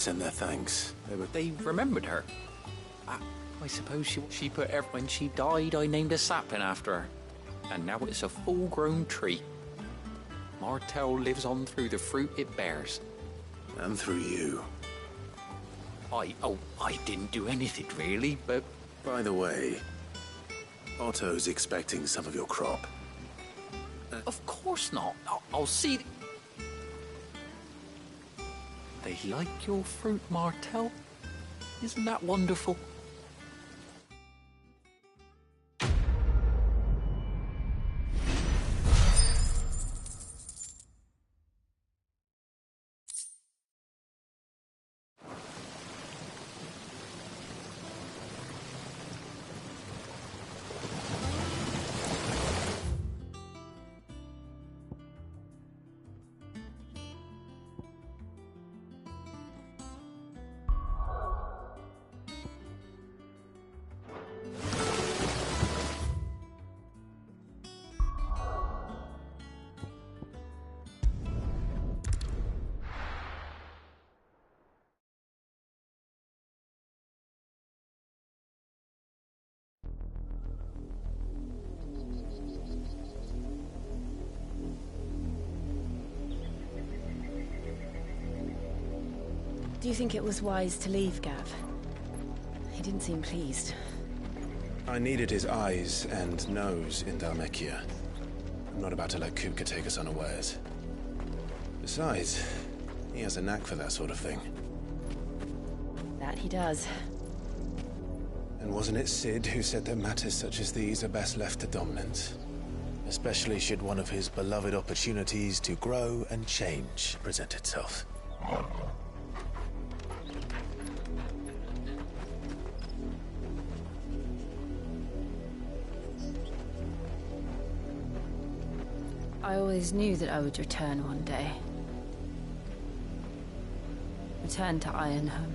Send their thanks. They remembered her. I suppose she put when she died, I named a sapling after her. And now it's a full-grown tree. Martell lives on through the fruit it bears. And through you. I didn't do anything really, but... By the way, Otto's expecting some of your crop. Of course not. I'll see... They like your fruit, Martell. Isn't that wonderful? Do you think it was wise to leave, Gav? He didn't seem pleased. I needed his eyes and nose in Dhalmekia. I'm not about to let Kupka take us unawares. Besides, he has a knack for that sort of thing. That he does. And wasn't it Cid who said that matters such as these are best left to dominance? Especially should one of his beloved opportunities to grow and change present itself. I always knew that I would return one day. Return to Ironhome.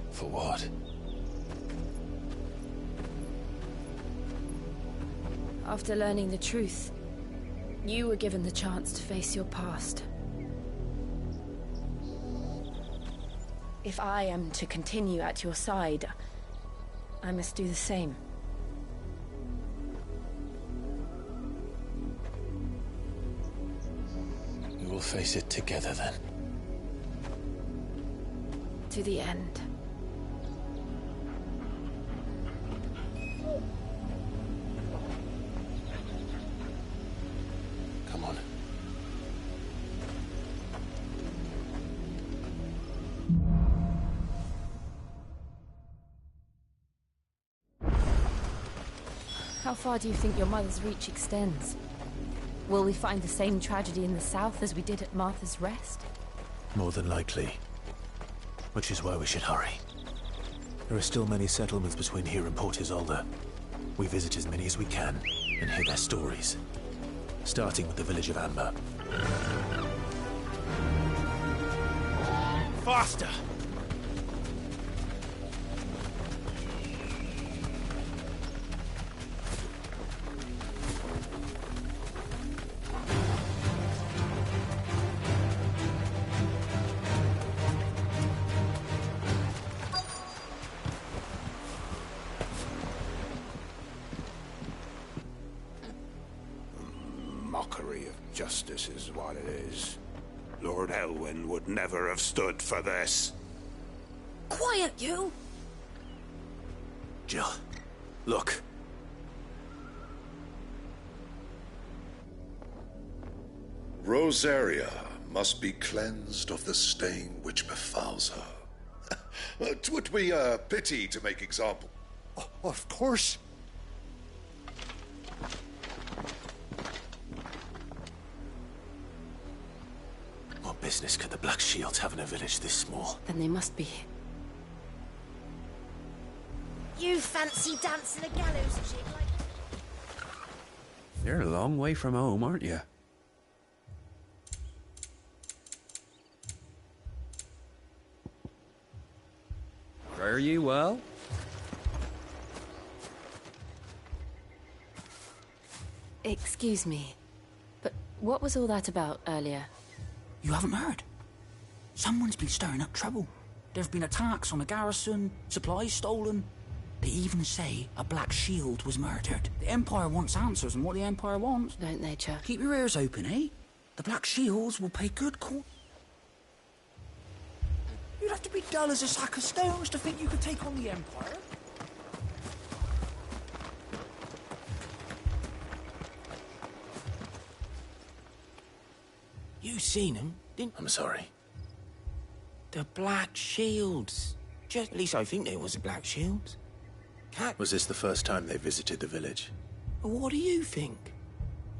For what? After learning the truth, you were given the chance to face your past. If I am to continue at your side, I must do the same. We will face it together then. To the end. Come on. How far do you think your mother's reach extends? Will we find the same tragedy in the south as we did at Martha's Rest? More than likely. Which is why we should hurry. There are still many settlements between here and Port Isolde. We visit as many as we can and hear their stories. Starting with the village of Amber. Faster! Mockery of justice is what it is. Lord Elwyn would never have stood for this. Quiet, you! Jill, look. Rosaria must be cleansed of the stain which befouls her. 'Twould be a pity to make example. Of course. What business could the Black Shields have in a village this small? Then they must be. You fancy dancing a gallows jig like... You're a long way from home, aren't you? Fare you well? Excuse me, but what was all that about earlier? You haven't heard? Someone's been stirring up trouble. There have been attacks on the garrison, supplies stolen. They even say a Black Shield was murdered. The Empire wants answers, and what the Empire wants... Don't they, Chuck? Keep your ears open, eh? The Black Shields will pay good court... You'd have to be dull as a sack of stones to think you could take on the Empire. You seen them, didn't... I'm sorry. The Black Shields. At least I think there was the Black Shields. Was this the first time they visited the village? What do you think?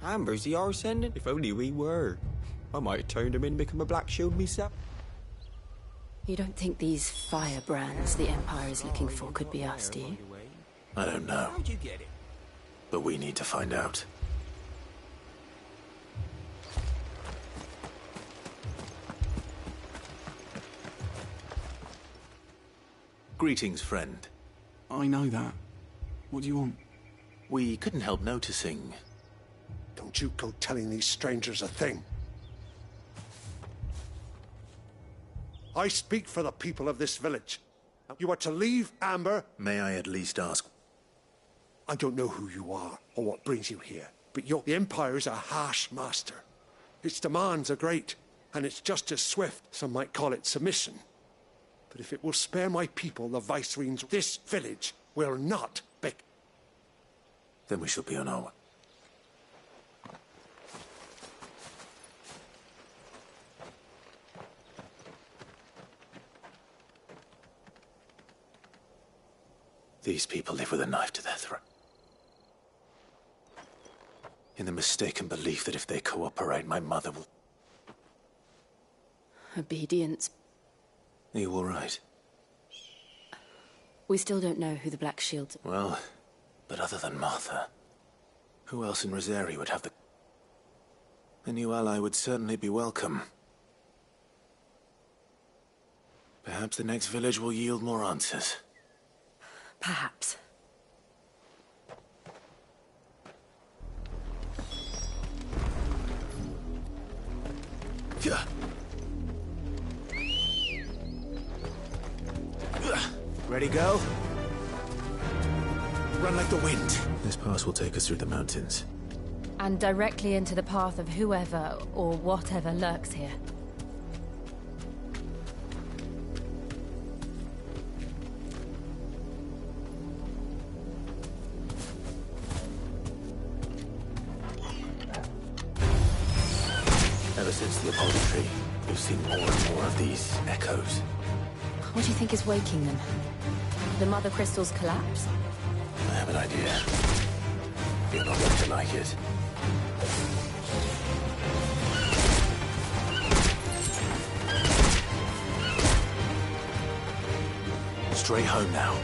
Amber's the arse ending? If only we were. I might have turned him in and become a Black Shield myself. You don't think these firebrands the Empire is looking for could be us, do you? I don't know. How'd you get it? But we need to find out. Greetings, friend. I know that. What do you want? We couldn't help noticing... Don't you go telling these strangers a thing. I speak for the people of this village. You are to leave Amber. May I at least ask... I don't know who you are or what brings you here, but the Empire is a harsh master. Its demands are great, and it's just as swift. Some might call it submission. But if it will spare my people the viceroys, this village will not be... Then we shall be on our way. These people live with a knife to their throat. In the mistaken belief that if they cooperate, my mother will... Obedience. Are you all right? We still don't know who the Black Shields are. Well, but other than Martha, who else in Rosari would have the... A new ally would certainly be welcome. Perhaps the next village will yield more answers. Perhaps. Ready, go? Run like the wind. This pass will take us through the mountains. And directly into the path of whoever or whatever lurks here. Ever since the Apollo tree, we've seen more and more of these echoes. What do you think is waking them? The Mother Crystal's collapse? I have an idea. You're not going to like it. Straight home now.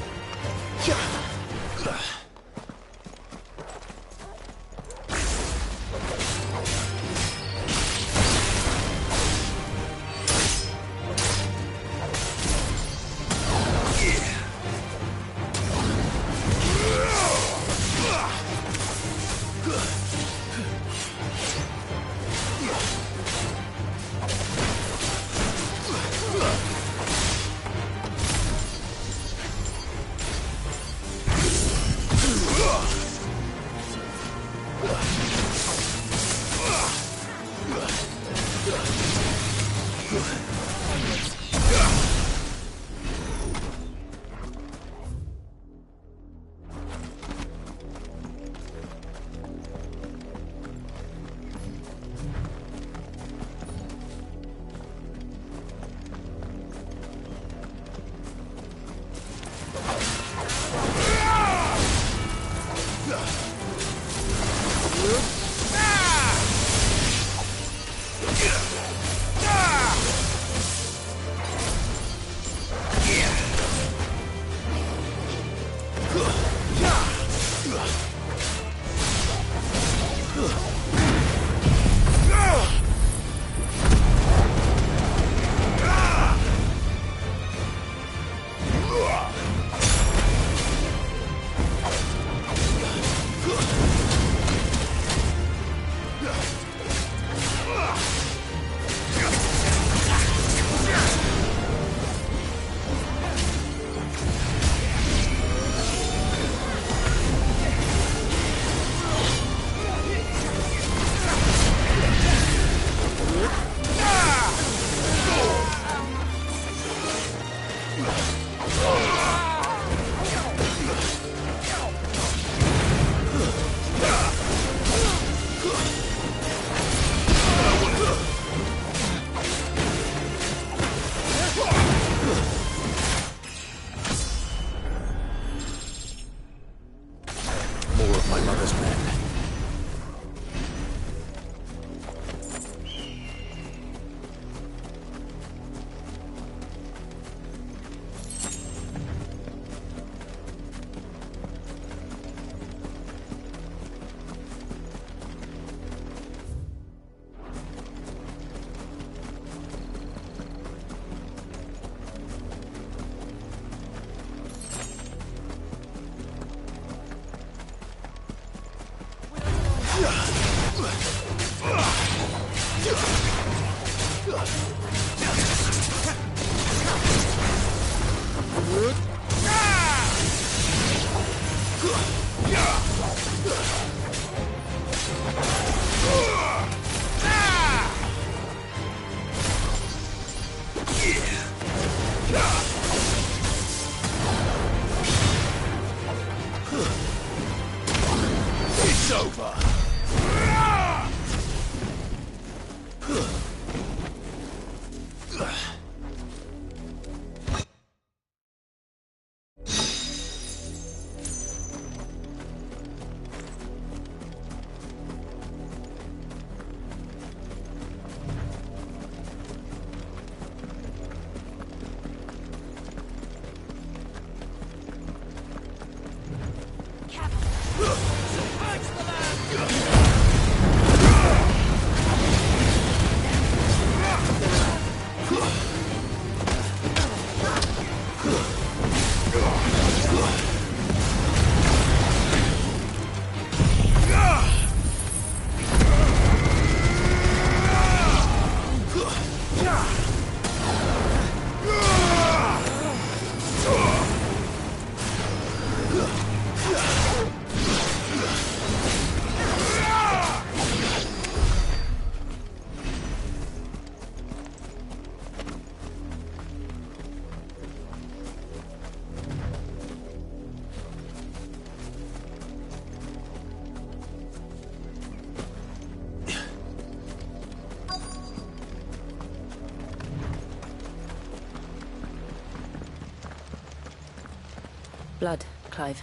Blood, Clive.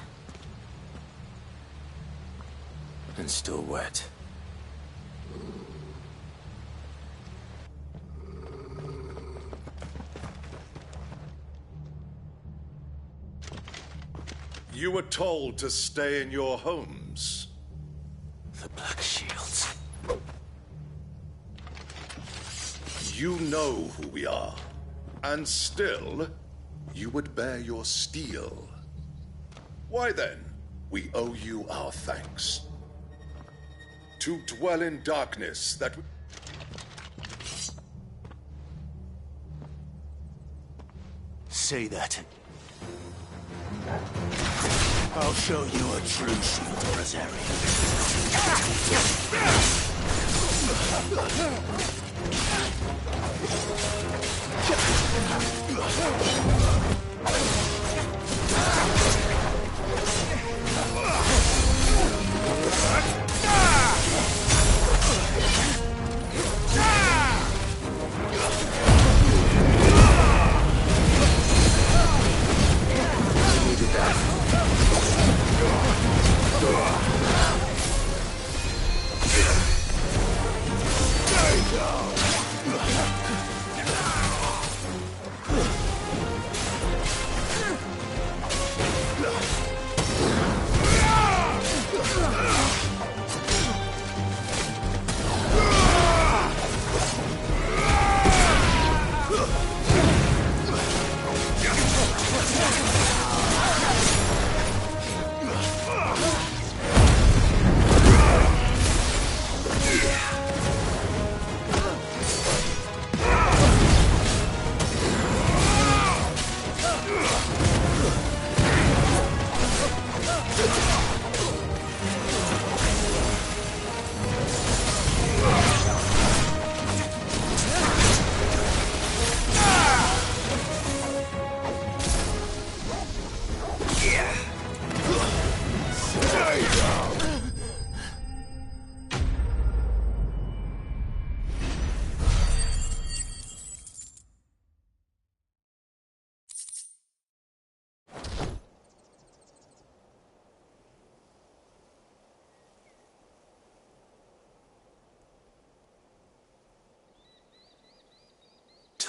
And still wet. You were told to stay in your homes. The Black Shields. You know who we are. And still, you would bear your steel. Why then, we owe you our thanks. To dwell in darkness that... Say that. I'll show you a true shield,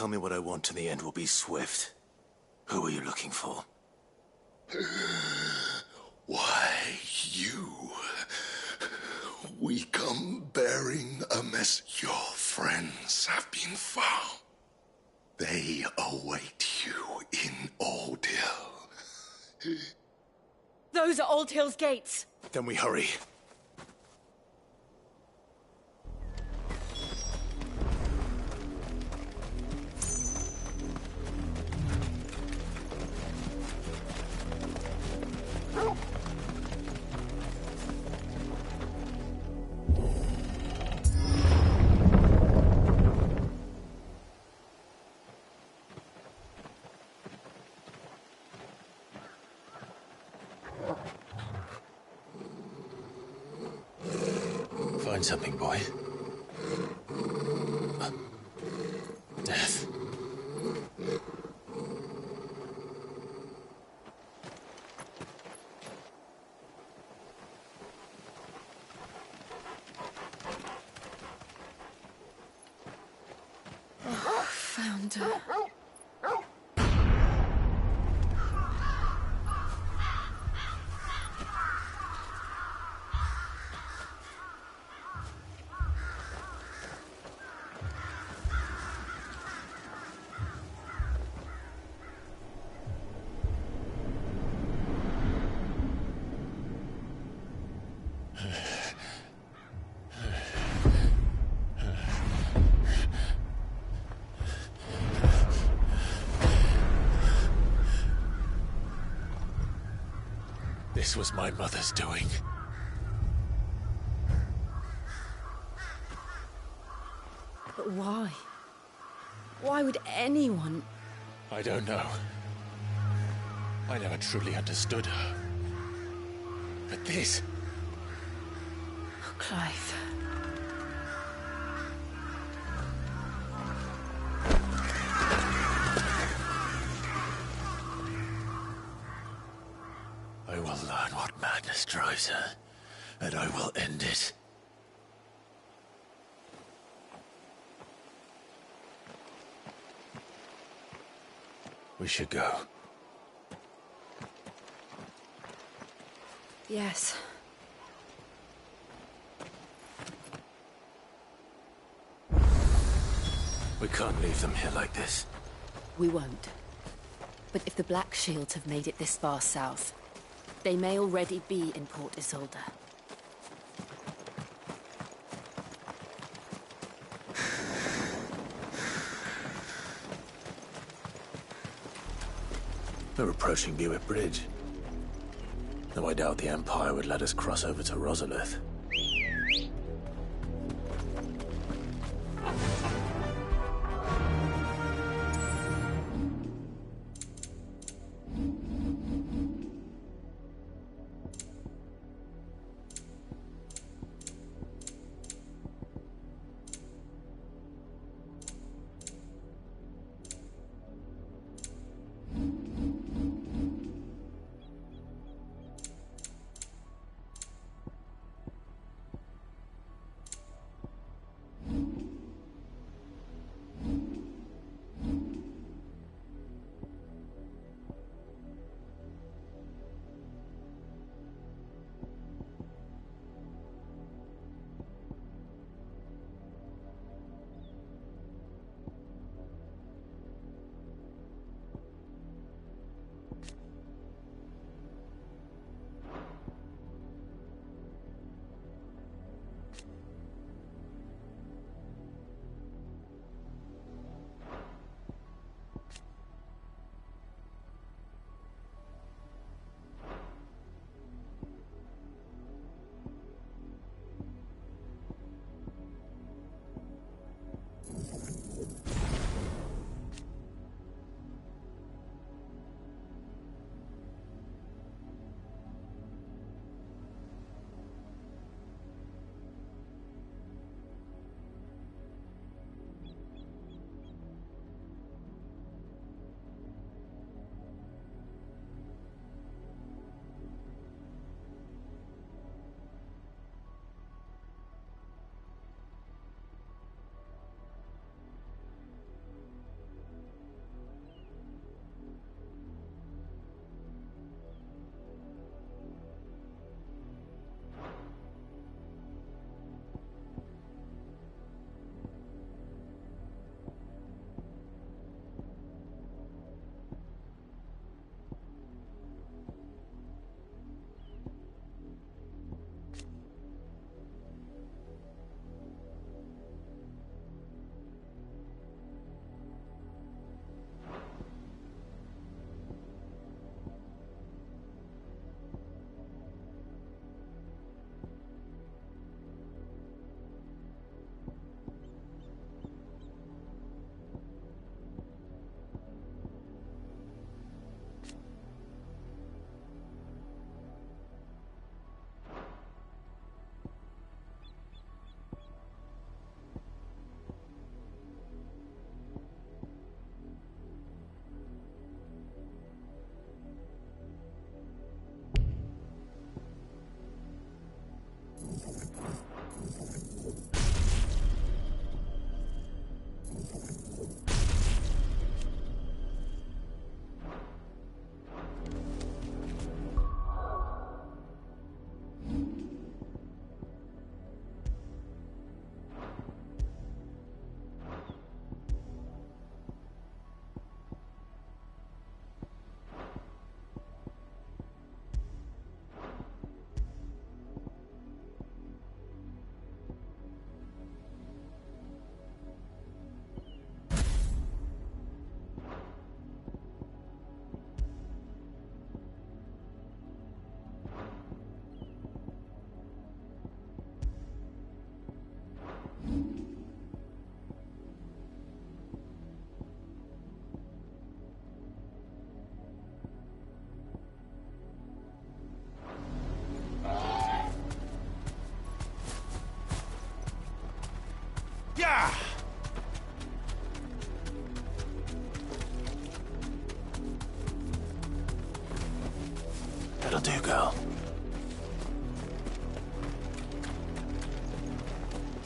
Tell me what I want and the end will be swift. Who are you looking for? Why, you. We come bearing a message. Your friends have been found. They await you in Oldhill. Those are Old Hill's gates. Then we hurry. Find something, boy. Death. Found her. This was my mother's doing. But why? Why would anyone... I don't know. I never truly understood her. But this... Oh, Clive. This drives her, and I will end it. We should go. Yes. We can't leave them here like this. We won't. But if the Black Shields have made it this far south, they may already be in Port Isolde. We're approaching Buick Bridge. Though I doubt the Empire would let us cross over to Rosalith. Yeah! That'll do, girl.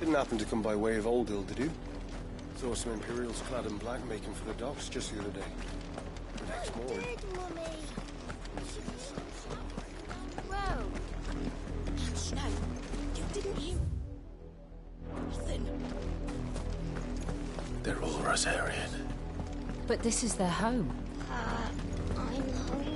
Didn't happen to come by way of Old Hill, did you? Saw some Imperials clad in black making for the docks just the other day. The next morning. Whoa! No, you didn't hear nothing. They're all Rosarian. But this is their home. I'm hungry.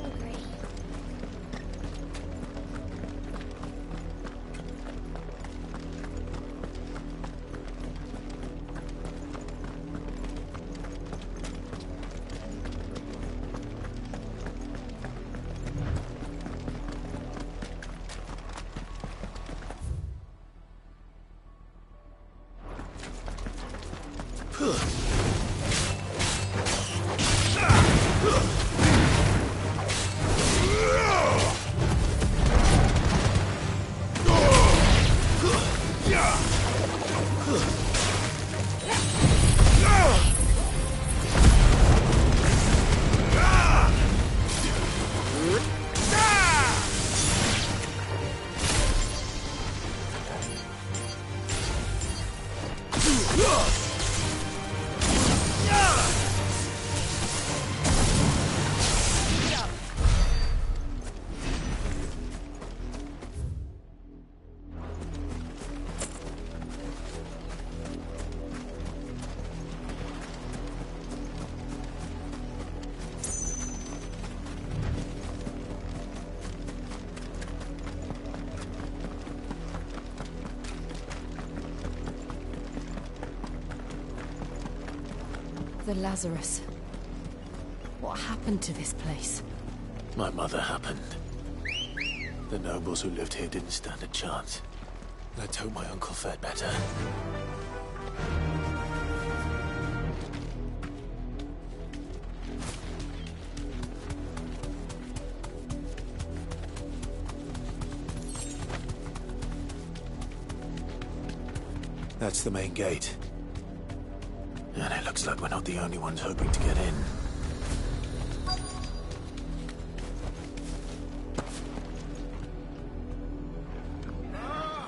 The Lazarus. What happened to this place? My mother happened. The nobles who lived here didn't stand a chance. Let's hope my uncle fared better. That's the main gate. And it looks like we're not the only ones hoping to get in.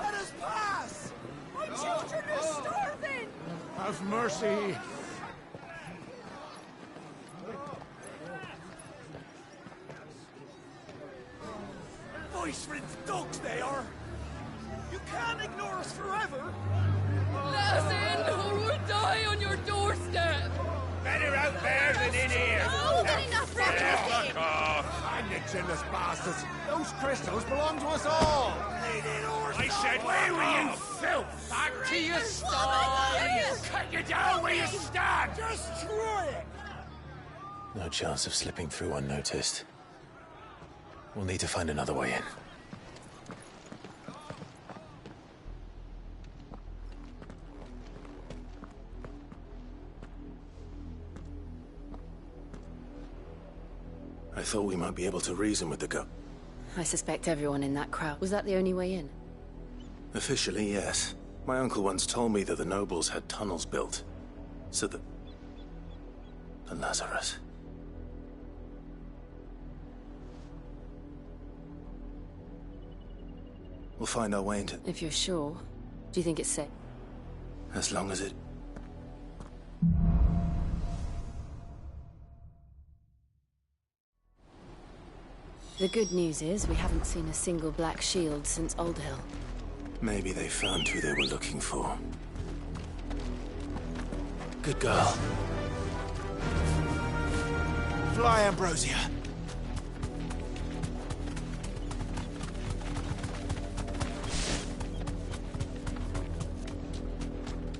Let us pass! My children are starving! Have mercy! Voice-rinsed dogs they are! You can't ignore us forever! Let us in, or we'll die on your doorstep! Better out there than in here! More than enough rocket! Fuck off! And you jealous bastards! Those crystals belong to us all! I said, where were you, filth? Back to your stall! Cut you down where you stand! Destroy it! No chance of slipping through unnoticed. We'll need to find another way in. I thought we might be able to reason with the go. I suspect everyone in that crowd. Was that the only way in? Officially, yes. My uncle once told me that the nobles had tunnels built. So that... the Lazarus. We'll find our way into... If you're sure. Do you think it's safe? As long as it... The good news is we haven't seen a single black shield since Old Hill. Maybe they found who they were looking for. Good girl. Fly, Ambrosia!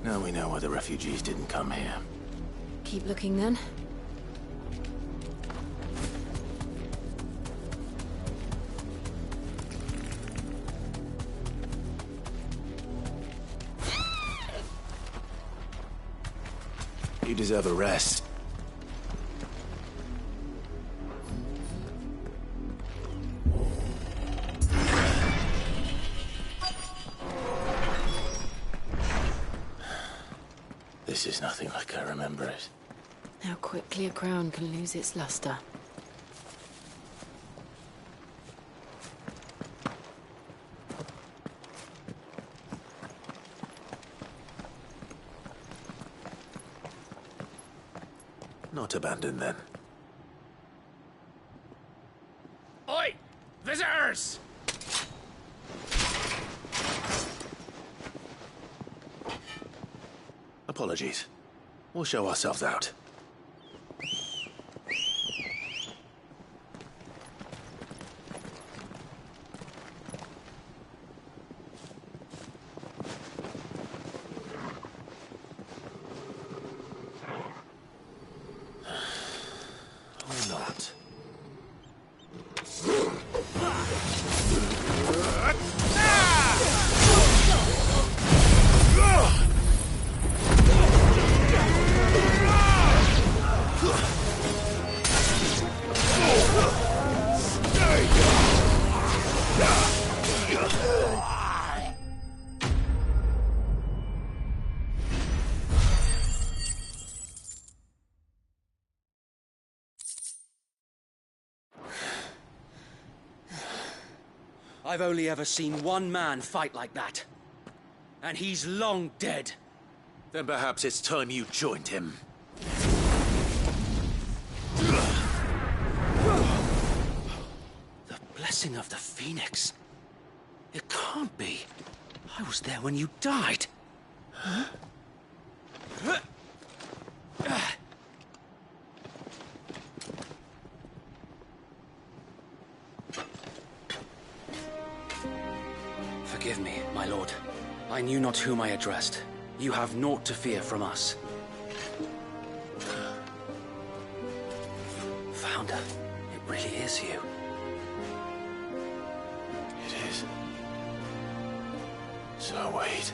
Now we know why the refugees didn't come here. Keep looking then. You deserve a rest. This is nothing like I remember it. How quickly a crown can lose its luster. Not abandoned, then. Oi! Visitors! Apologies. We'll show ourselves out. Or not. I've only ever seen one man fight like that. And he's long dead. Then perhaps it's time you joined him. The blessing of the Phoenix. It can't be. I was there when you died. Huh? Forgive me, my lord. I knew not whom I addressed. You have naught to fear from us. Founder, it really is you. It is. So wait.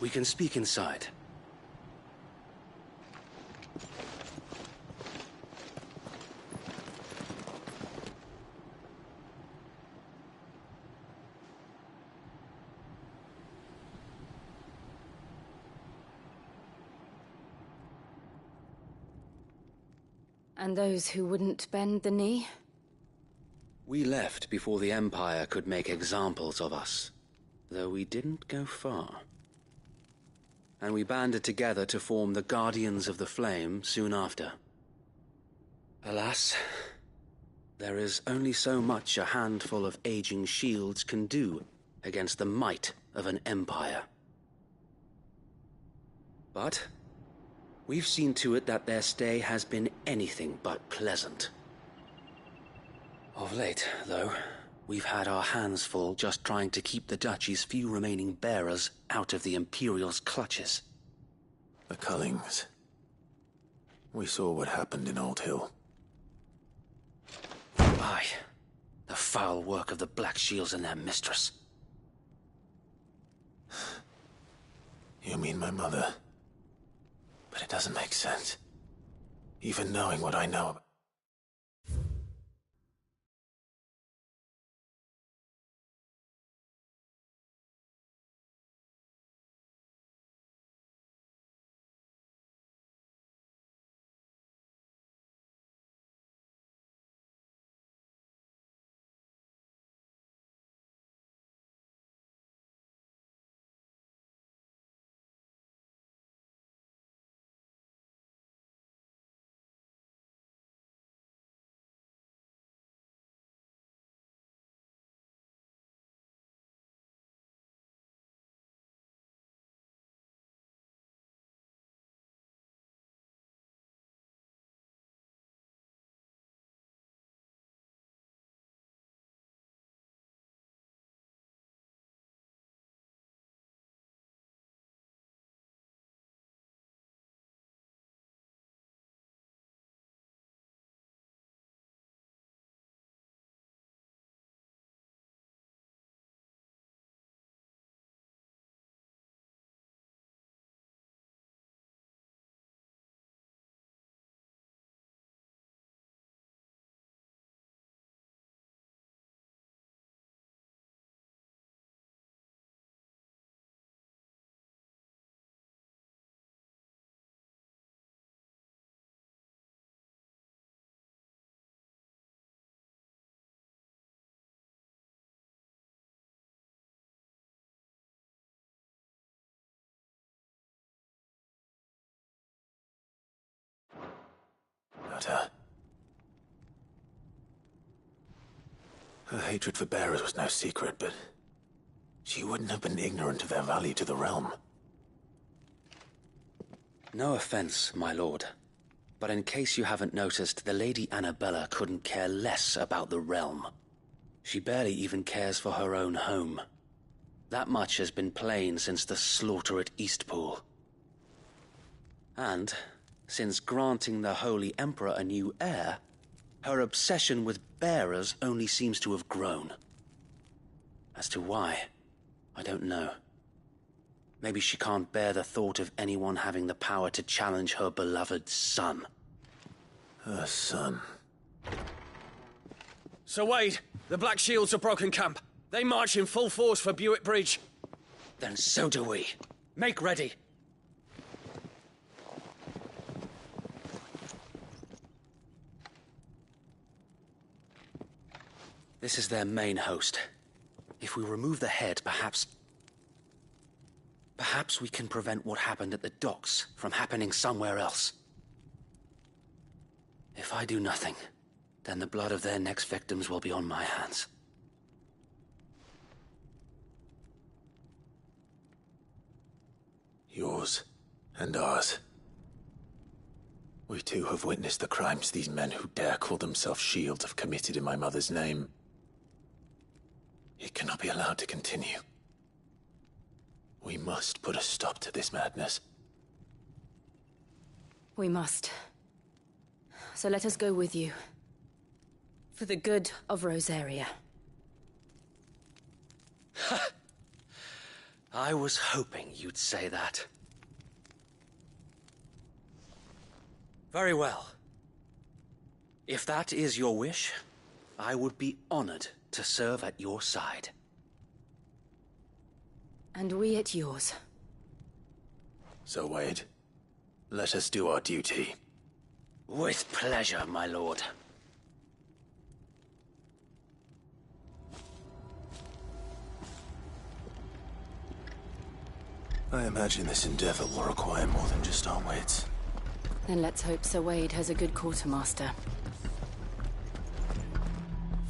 We can speak inside. And those who wouldn't bend the knee? We left before the Empire could make examples of us, though we didn't go far. And we banded together to form the Guardians of the Flame soon after. Alas, there is only so much a handful of aging shields can do against the might of an empire. But we've seen to it that their stay has been anything but pleasant. Of late, though, we've had our hands full just trying to keep the Duchy's few remaining bearers out of the Imperial's clutches. The Cullings. We saw what happened in Old Hill. Aye. The foul work of the Black Shields and their mistress. You mean my mother? But it doesn't make sense. Even knowing what I know about about her. Her hatred for bearers was no secret, but she wouldn't have been ignorant of their value to the realm. No offense, my lord, but in case you haven't noticed, the Lady Annabella couldn't care less about the realm. She barely even cares for her own home. That much has been plain since the slaughter at Eastpool. And, since granting the Holy Emperor a new heir, her obsession with bearers only seems to have grown. As to why, I don't know. Maybe she can't bear the thought of anyone having the power to challenge her beloved son. Her son. Sir Wade, the Black Shields have broken camp. They march in full force for Buick Bridge. Then so do we. Make ready. This is their main host. If we remove the head, perhaps we can prevent what happened at the docks from happening somewhere else. If I do nothing, then the blood of their next victims will be on my hands. Yours and ours. We too have witnessed the crimes these men who dare call themselves shields have committed in my mother's name. It cannot be allowed to continue. We must put a stop to this madness. We must. So let us go with you. For the good of Rosaria. I was hoping you'd say that. Very well. If that is your wish, I would be honored to serve at your side. And we at yours. So, Wade, let us do our duty. With pleasure, my lord. I imagine this endeavor will require more than just our wits. Then let's hope Sir Wade has a good quartermaster.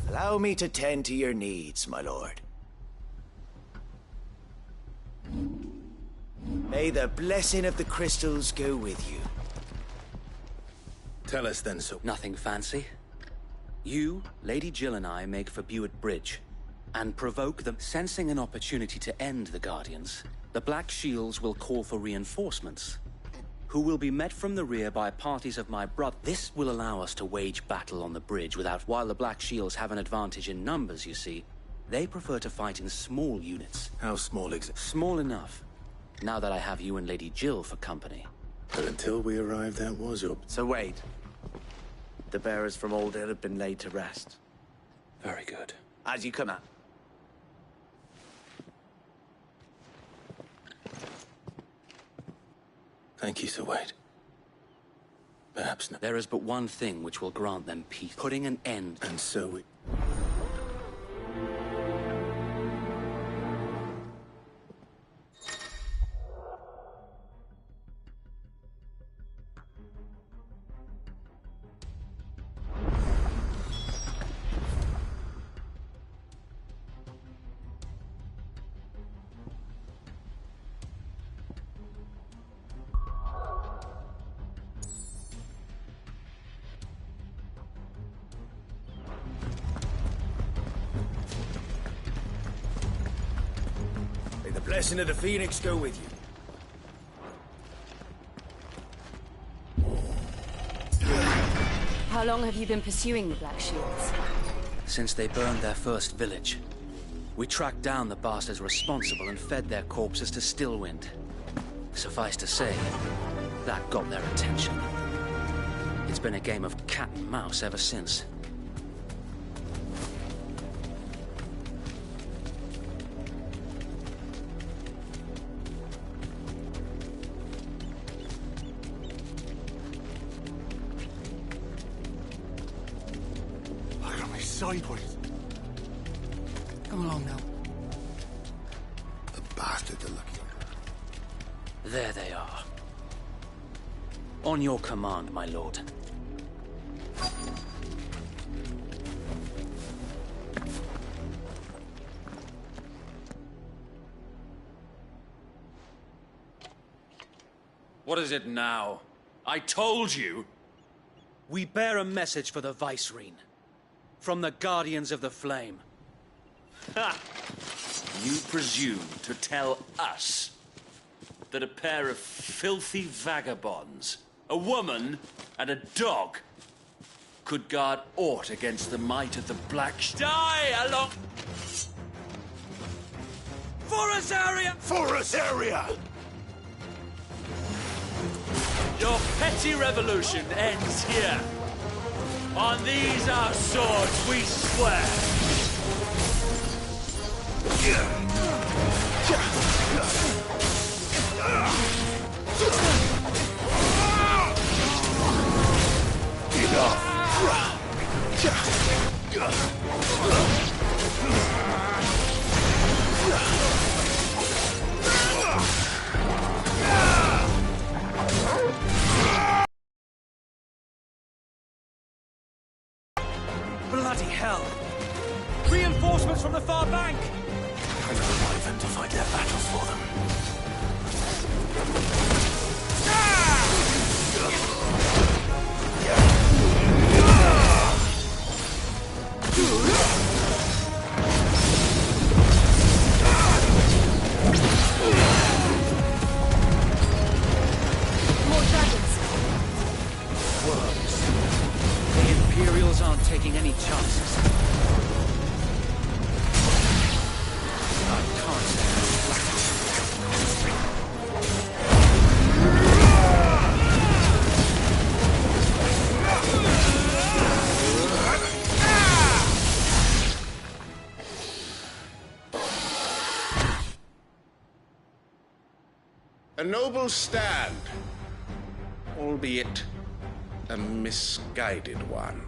Allow me to tend to your needs, my lord. May the blessing of the crystals go with you. Tell us then, so. Nothing fancy. You, Lady Jill and I make for Buick Bridge, and provoke them. Sensing an opportunity to end the Guardians, the Black Shields will call for reinforcements, who will be met from the rear by parties of my brother. This will allow us to wage battle on the bridge without. While the Black Shields have an advantage in numbers, you see, they prefer to fight in small units. How small Small enough, now that I have you and Lady Jill for company. But until we arrived, that was up. So wait. The bearers from Old Hill have been laid to rest. Very good. As you come out. Thank you, Sir Wade. Perhaps not. There is but one thing which will grant them peace. Putting an end. And so we... May the blessing of the Phoenix go with you. How long have you been pursuing the Black Shields? Since they burned their first village. We tracked down the bastards responsible and fed their corpses to Stillwind. Suffice to say, that got their attention. It's been a game of cat and mouse ever since. Look at me sideways. Come along now. The bastards are looking. There they are. On your command, my lord. What is it now? I told you! We bear a message for the Vicereine. From the Guardians of the Flame. Ha! You presume to tell us that a pair of filthy vagabonds, a woman and a dog, could guard aught against the might of the Black... Die along... For Azaria! For Azaria! Your petty revolution ends here. On these our swords we swear. Bloody hell! Reinforcements from the far bank! I will revive them to fight their battles for them. More dragons. Worms. The Imperials aren't taking any chances. I can't stand A noble stand, albeit a misguided one.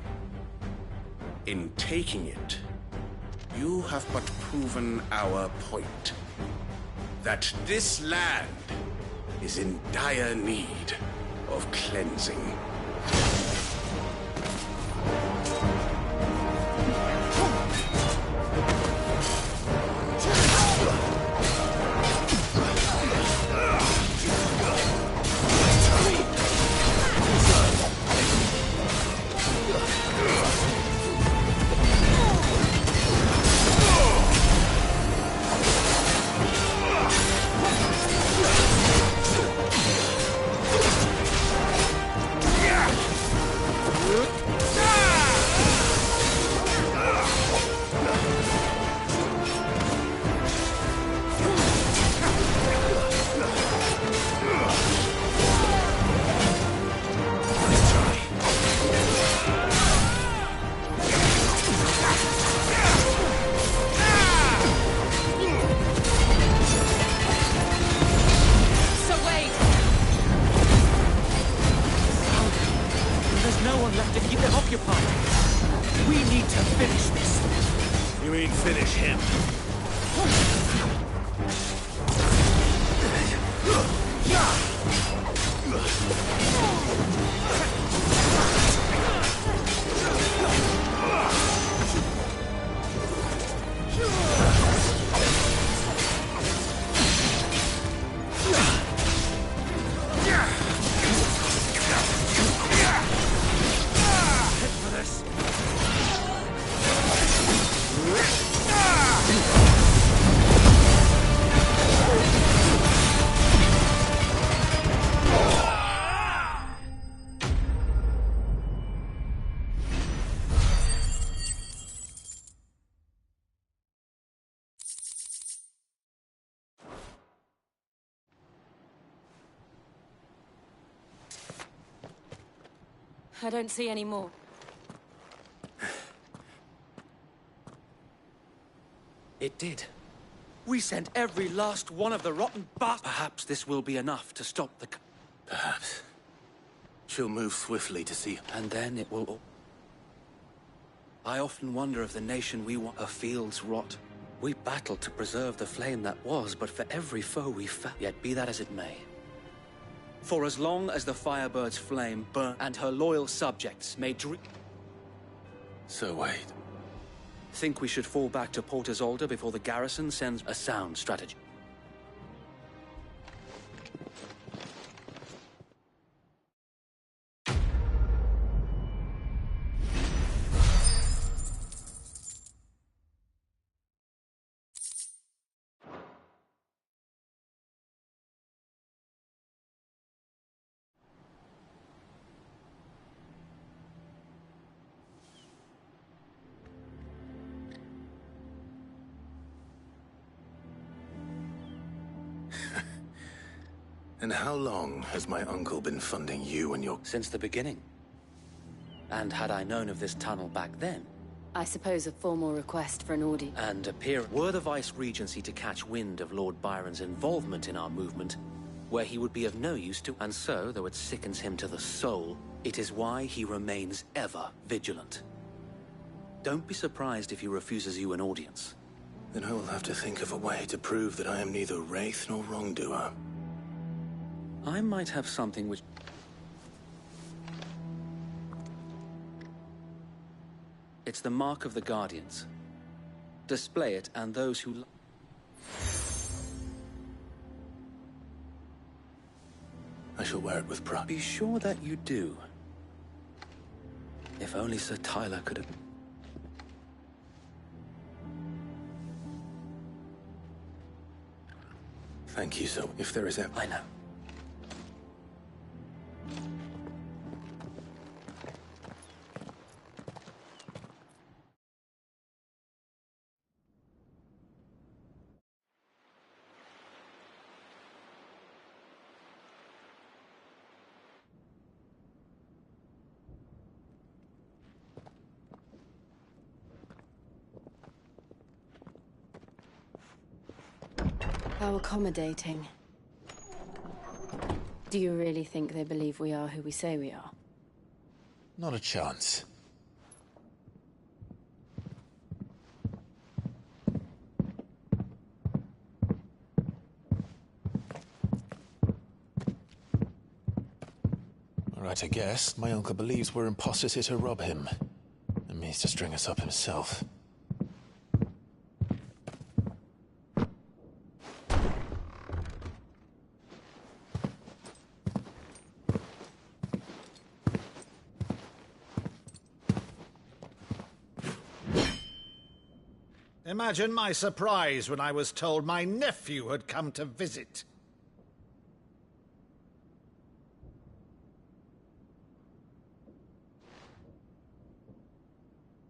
In taking it, you have but proven our point. That this land is in dire need of cleansing. I don't see any more. It did. We sent every last one of the rotten bastards. Perhaps this will be enough to stop the... Perhaps. She'll move swiftly to see... And then it will... I often wonder if the nation we want... Her fields rot. We battled to preserve the flame that was, but for every foe we fought. Yet be that as it may. For as long as the Firebird's flame burned and her loyal subjects may dream... So wait. Think we should fall back to Port Isolde before the garrison sends a sound strategy. And how long has my uncle been funding you and your... Since the beginning. And had I known of this tunnel back then... I suppose a formal request for an audience. And appear... Were the Vice-Regency to catch wind of Lord Byron's involvement in our movement, where he would be of no use to... And so, though it sickens him to the soul, it is why he remains ever vigilant. Don't be surprised if he refuses you an audience. Then I will have to think of a way to prove that I am neither wraith nor wrongdoer. I might have something which... It's the mark of the Guardians. Display it, and those who... I shall wear it with pride. Be sure that you do. If only Sir Tyler could have... Thank you, so if there is a... I know. How accommodating. Do you really think they believe we are who we say we are? Not a chance. All right, I guess. My uncle believes we're imposters here to rob him. And means to string us up himself. Imagine my surprise when I was told my nephew had come to visit.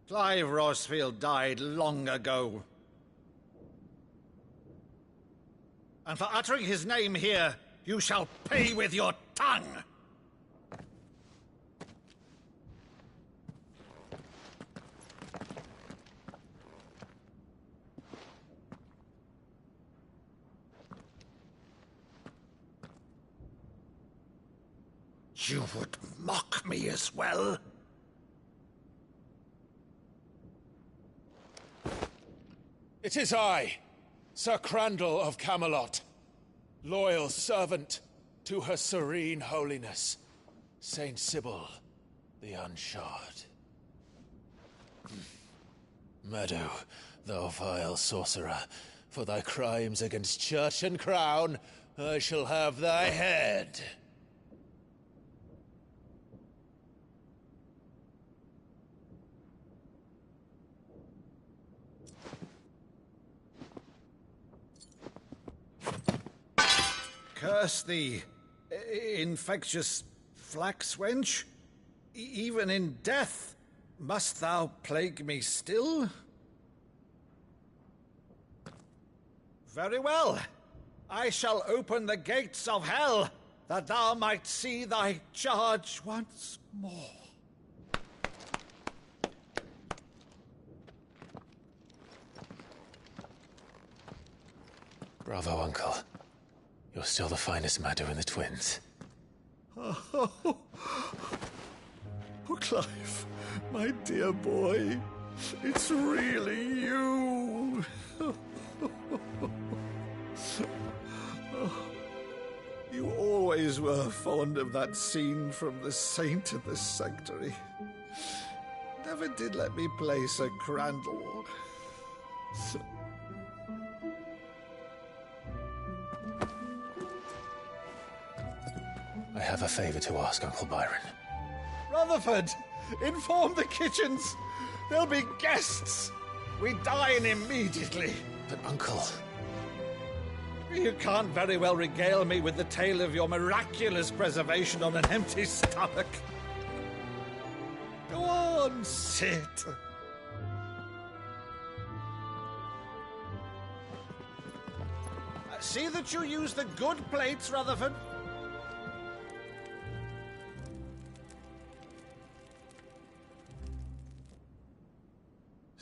Clive Rosfield died long ago. And for uttering his name here, you shall pay with your tongue! You would mock me as well? It is I, Sir Crandall of Camelot, loyal servant to Her Serene Holiness, Saint Sybil the Unshod. Meadow, thou vile sorcerer, for thy crimes against church and crown, I shall have thy head. Curse thee, infectious flax wench. Even in death, must thou plague me still? Very well. I shall open the gates of hell, that thou might see thy charge once more. Bravo, Uncle. You're still the finest Maddu in the twins. Oh, Clive, my dear boy, it's really you. You always were fond of that scene from The Saint in the Sanctuary. Never did let me play Sir Crandall. I have a favor to ask, Uncle Byron. Rutherford, inform the kitchens. There'll be guests. We dine immediately. But, Uncle... You can't very well regale me with the tale of your miraculous preservation on an empty stomach. Go on, sit. See that you use the good plates, Rutherford.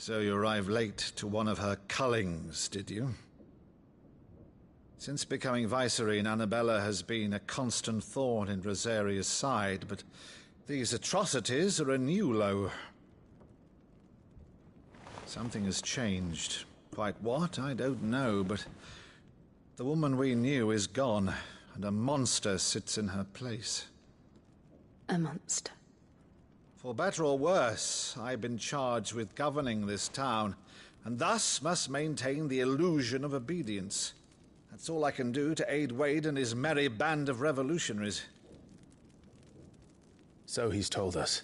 So you arrived late to one of her cullings, did you? Since becoming Vicereine, Annabella has been a constant thorn in Rosaria's side, but these atrocities are a new low. Something has changed. Quite what, I don't know, but the woman we knew is gone, and a monster sits in her place. A monster? For better or worse, I've been charged with governing this town, and thus must maintain the illusion of obedience. That's all I can do to aid Wade and his merry band of revolutionaries. So he's told us.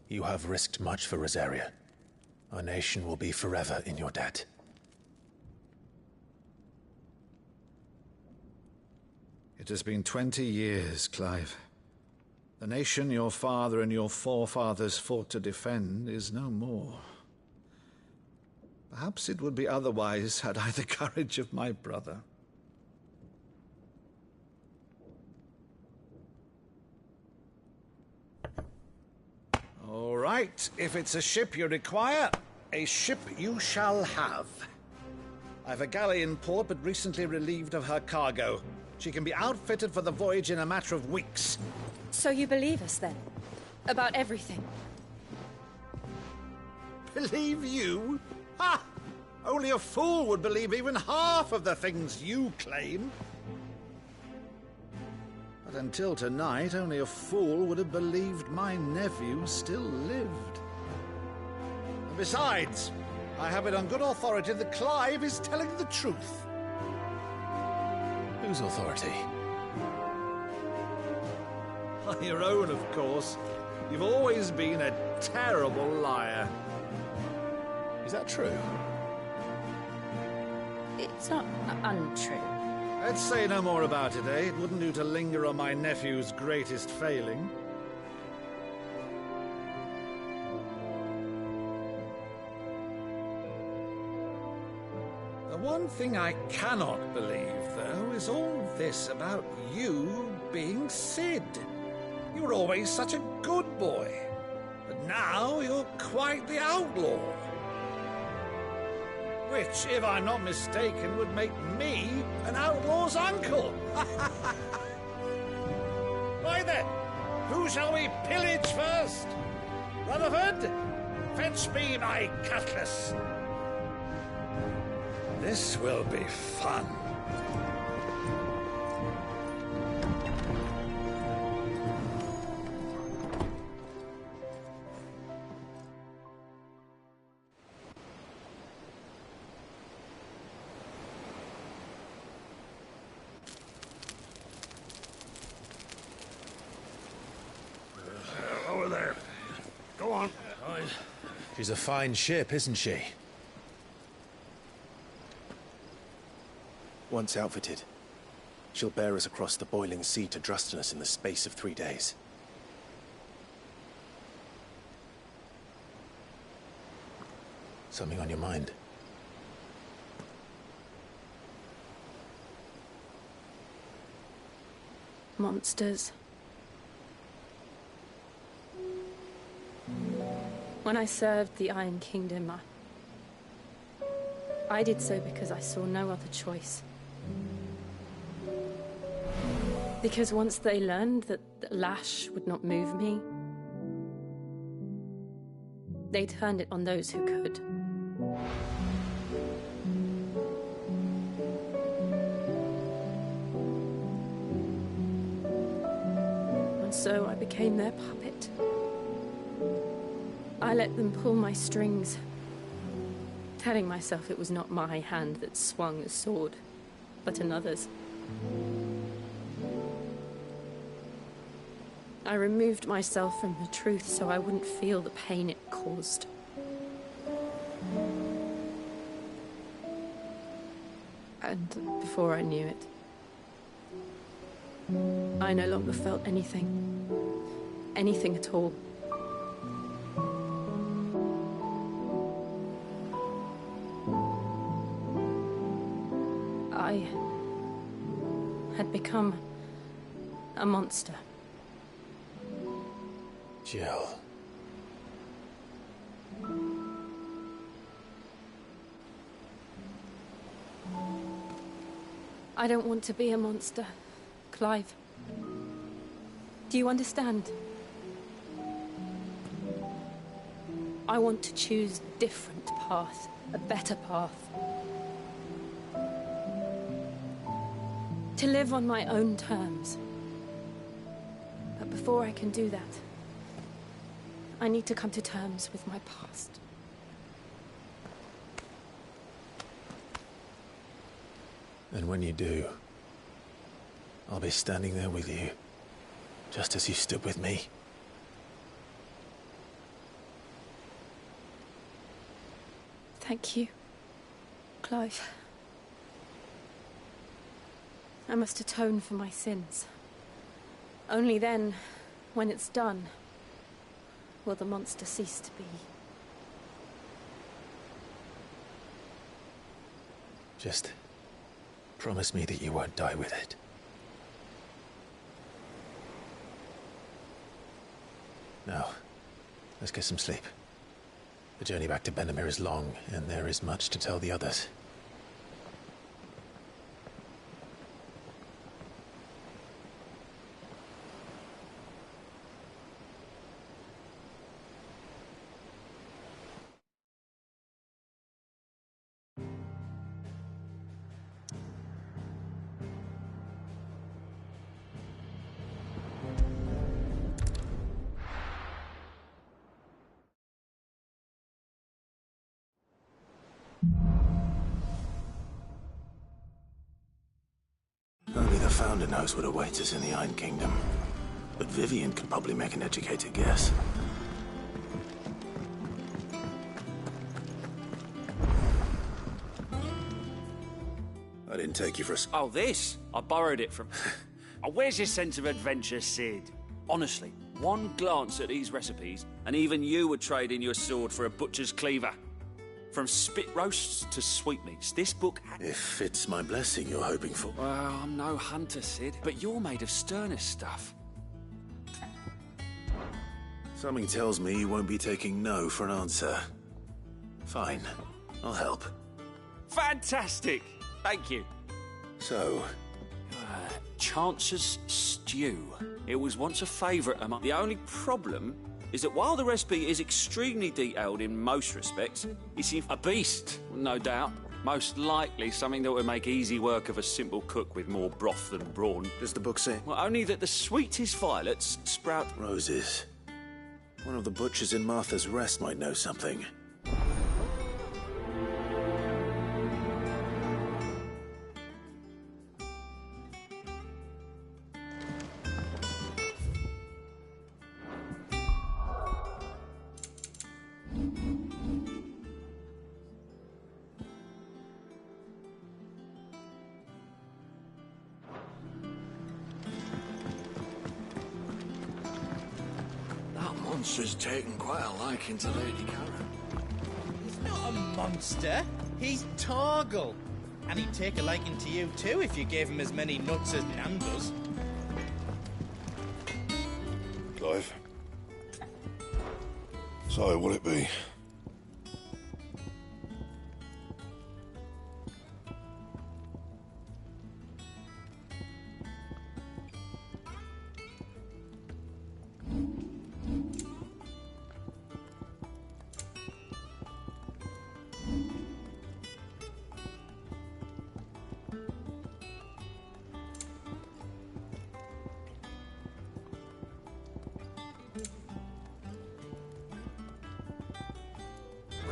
You have risked much for Rosaria. Our nation will be forever in your debt. It has been 20 years, Clive. The nation your father and your forefathers fought to defend is no more. Perhaps it would be otherwise had I the courage of my brother. All right, if it's a ship you require, a ship you shall have. I've a galley in port, but recently relieved of her cargo. She can be outfitted for the voyage in a matter of weeks. So you believe us, then? About everything? Believe you? Ha! Only a fool would believe even half of the things you claim. But until tonight, only a fool would have believed my nephew still lived. And besides, I have it on good authority that Clive is telling the truth. Whose authority? On your own, of course. You've always been a terrible liar. Is that true? It's not untrue. Let's say no more about it, eh? It wouldn't do to linger on my nephew's greatest failing. The one thing I cannot believe, though, is all this about you being Cid. You were always such a good boy, but now you're quite the outlaw. Which, if I'm not mistaken, would make me an outlaw's uncle. Why then, who shall we pillage first? Rutherford, fetch me my cutlass. This will be fun. Over there. Go on. She's a fine ship, isn't she? Once outfitted, she'll bear us across the boiling sea to Drustinus in the space of 3 days. Something on your mind? Monsters. When I served the Iron Kingdom, I did so because I saw no other choice. Because once they learned that the lash would not move me, they turned it on those who could. And so I became their puppet. I let them pull my strings, telling myself it was not my hand that swung the sword, but another's. I removed myself from the truth so I wouldn't feel the pain it caused. And before I knew it, I no longer felt anything. Anything at all. I had become a monster. Jill. I don't want to be a monster, Clive. Do you understand? I want to choose a different path, a better path. To live on my own terms. But before I can do that, I need to come to terms with my past. And when you do, I'll be standing there with you, just as you stood with me. Thank you, Clive. I must atone for my sins. Only then, when it's done, will the monster cease to be. Just promise me that you won't die with it. Now, let's get some sleep. The journey back to Benamir is long, and there is much to tell the others. Only the Founder knows what awaits us in the Iron Kingdom. But Vivian can probably make an educated guess. I didn't take you for a... Oh, this? I borrowed it from... Oh, where's your sense of adventure, Sid? Honestly, one glance at these recipes, and even you would trade in your sword for a butcher's cleaver. From spit roasts to sweetmeats, this book... If it's my blessing you're hoping for. Well, I'm no hunter, Sid, but you're made of sterner stuff. Something tells me you won't be taking no for an answer. Fine, I'll help. Fantastic! Thank you. So... Chance's Stew. It was once a favourite among... The only problem is that while the recipe is extremely detailed in most respects, it's a beast, no doubt. Most likely something that would make easy work of a simple cook with more broth than brawn. Does the book say? Well, only that the sweetest violets sprout... Roses. One of the butchers in Martha's Rest might know something. Monster's taken quite a liking to Lady Karen. He's not a monster. He's Torgal. And he'd take a liking to you too if you gave him as many nuts as Nan does. Clive. So, will it be?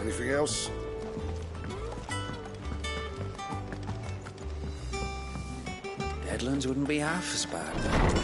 Anything else? Deadlands wouldn't be half as bad.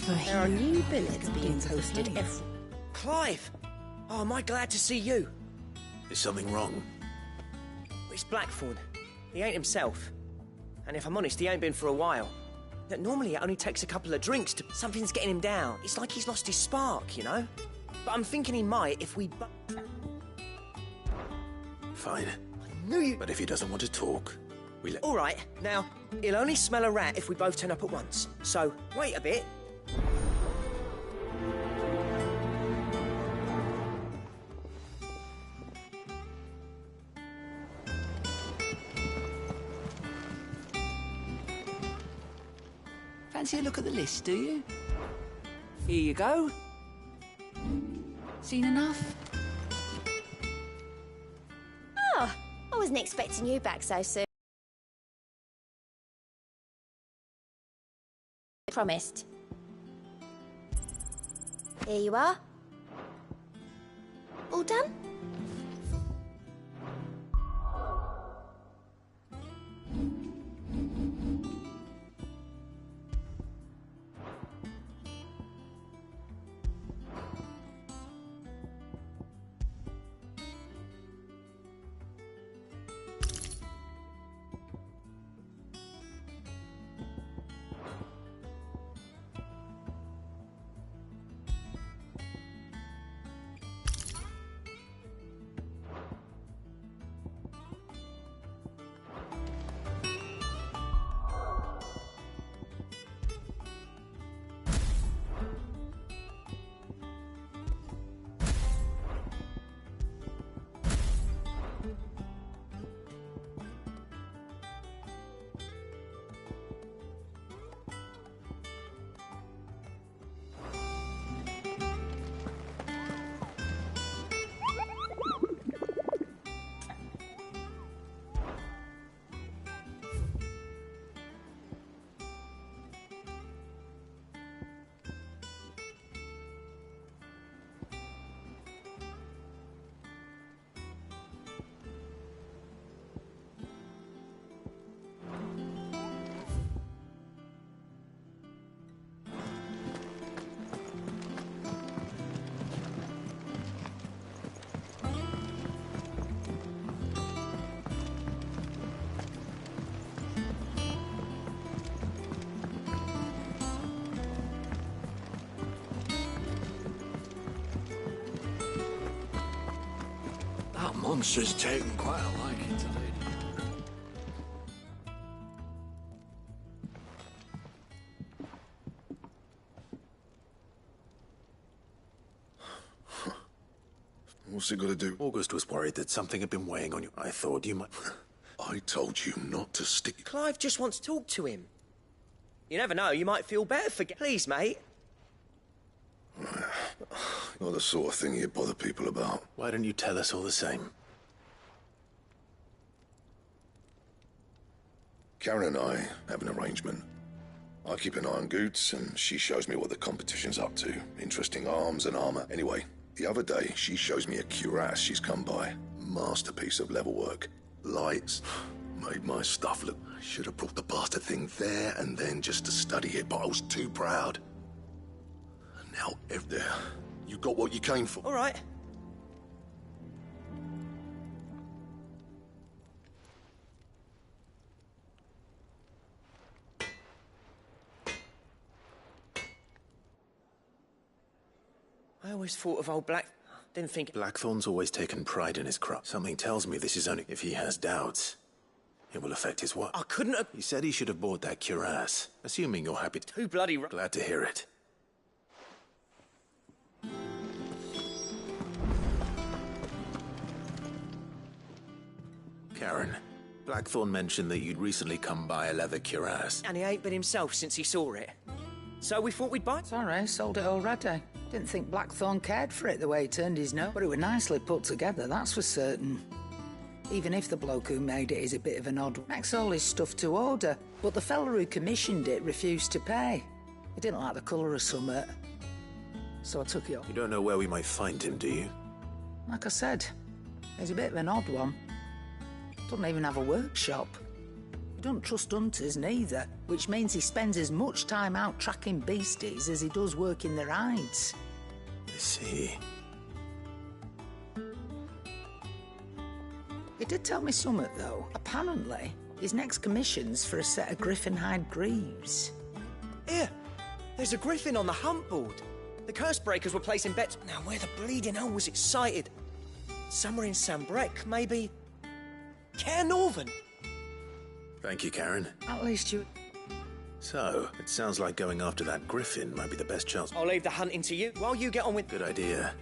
never There are hear new of billets the being Guardians of the posted Flame. every... Clive! Oh, am I glad to see you? Is something wrong? It's Blackthorn. He ain't himself. And if I'm honest, he ain't been for a while. Normally it only takes a couple of drinks to... Something's getting him down. It's like he's lost his spark, you know? But I'm thinking he might if we... Fine. I knew you... But if he doesn't want to talk, we let... All right, now, he'll only smell a rat if we both turn up at once. So, wait a bit. Fancy a look at the list, do you? Here you go. Seen enough? Oh, I wasn't expecting you back so soon. Promised. Here you are. All done? That monster's taken quite a liking to Lady. What's it got to do? August was worried that something had been weighing on you. I thought you might... I told you not to stick... Clive just wants to talk to him. You never know, you might feel better for... Please, mate. Not the sort of thing you bother people about. Why don't you tell us all the same? Karen and I have an arrangement. I keep an eye on Goots, and she shows me what the competition's up to. Interesting arms and armor. Anyway, the other day, she shows me a cuirass she's come by. Masterpiece of level work. Lights. Made my stuff look... I should have brought the bastard thing there and then just to study it, but I was too proud. And now, there. You got what you came for. All right. I always thought of old Black... Didn't think... Blackthorn's always taken pride in his craft. Something tells me this is only... If he has doubts, it will affect his work. I couldn't have... He said he should have bought that cuirass. Assuming you're happy to... Too bloody... Glad to hear it. Karen, Blackthorn mentioned that you'd recently come by a leather cuirass. And he ain't been himself since he saw it. So we thought we'd buy it. Sorry, sold it already. Didn't think Blackthorn cared for it the way he turned his nose. But it was nicely put together, that's for certain. Even if the bloke who made it is a bit of an odd one. Makes all his stuff to order. But the fella who commissioned it refused to pay. He didn't like the colour of summit. So I took it off. You don't know where we might find him, do you? Like I said, he's a bit of an odd one. Doesn't even have a workshop. He don't trust hunters neither, which means he spends as much time out tracking beasties as he does working their hides. I see. He did tell me something, though. Apparently, his next commission's for a set of griffin hide greaves. Here, there's a griffin on the hunt board. The curse breakers were placing bets. Now, where the bleeding hell was it sighted? Somewhere in Sambrec, maybe. Caer Northern. Thank you, Karen. At least you... So, it sounds like going after that griffin might be the best chance. I'll leave the hunting to you while you get on with... Good idea.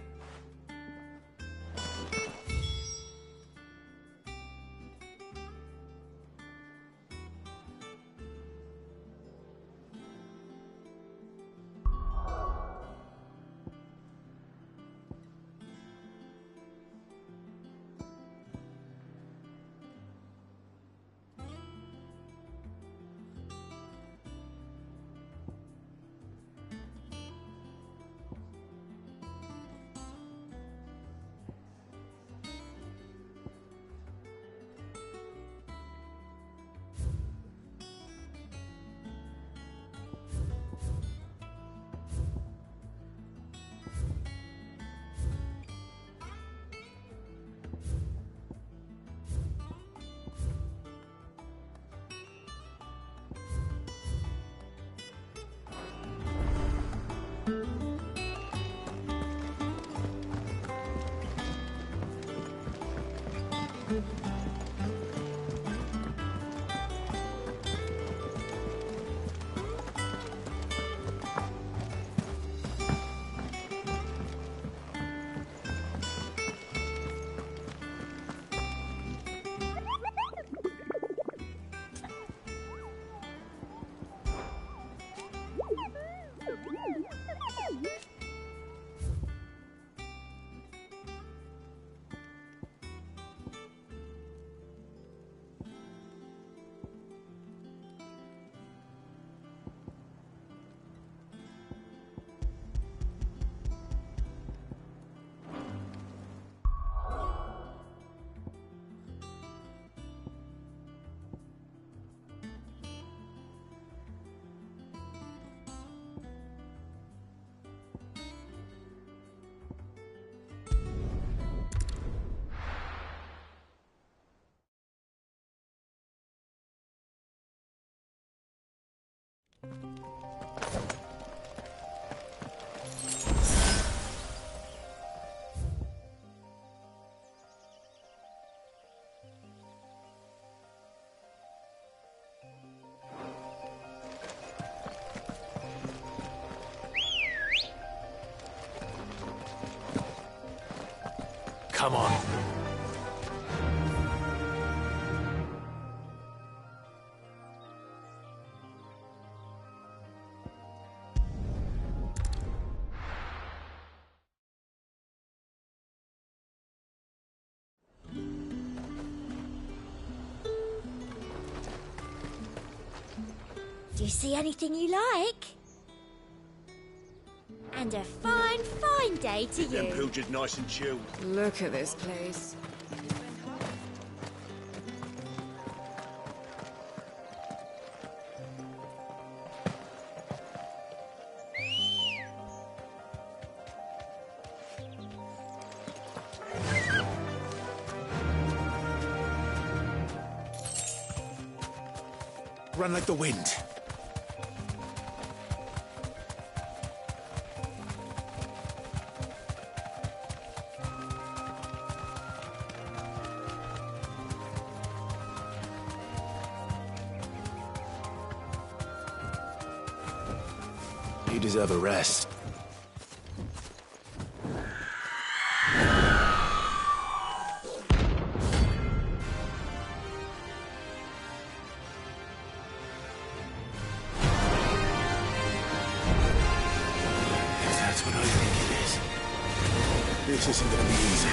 Come on. Do you see anything you like? And a fine, fine day to Them you. pilchard nice and chilled. Look at this place. Run like the wind. You deserve a rest. That's what I think it is. This isn't gonna be easy.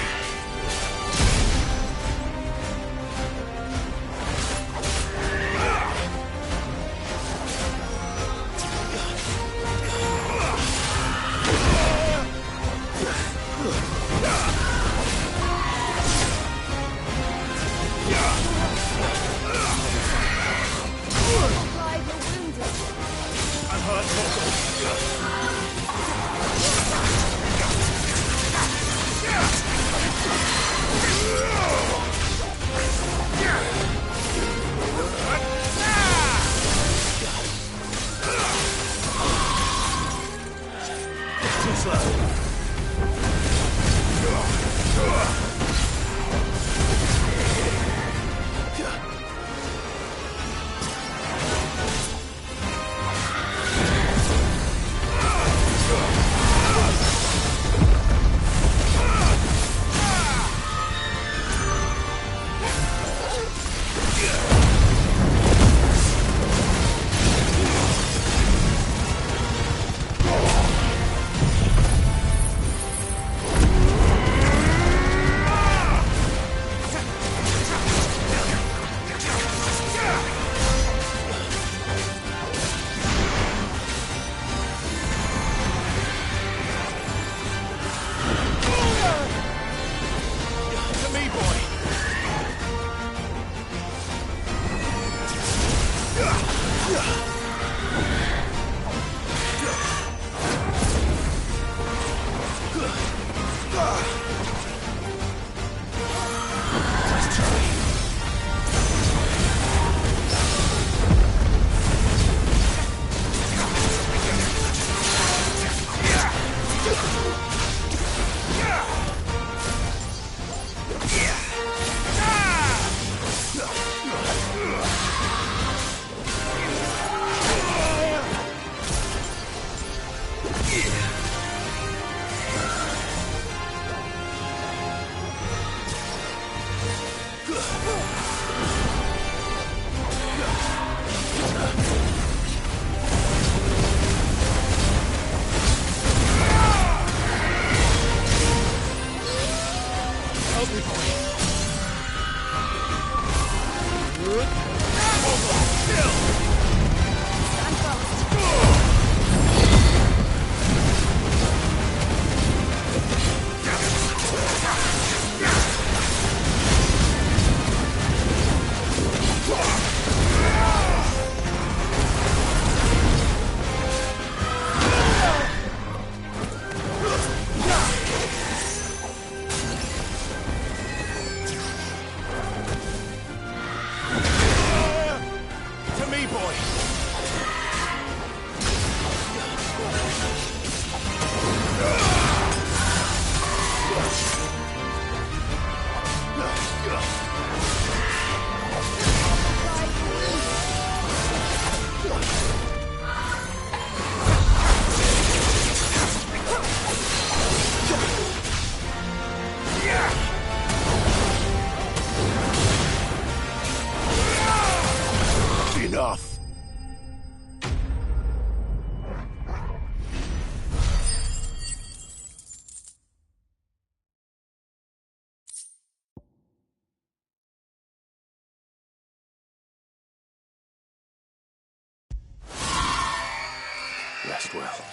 Rest well.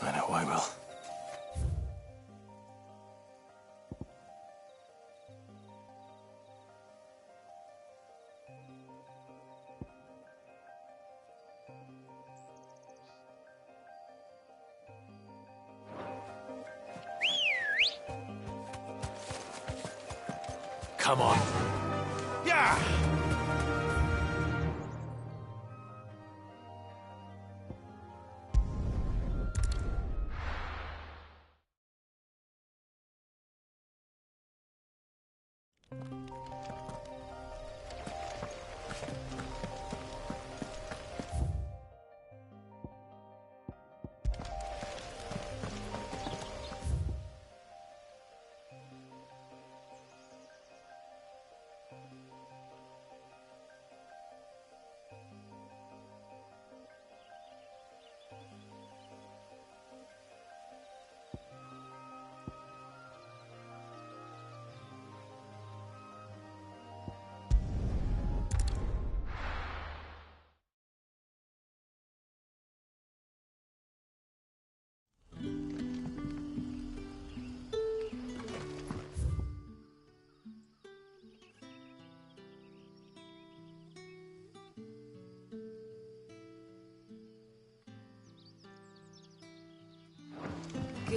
I know I will. Come on. Yeah!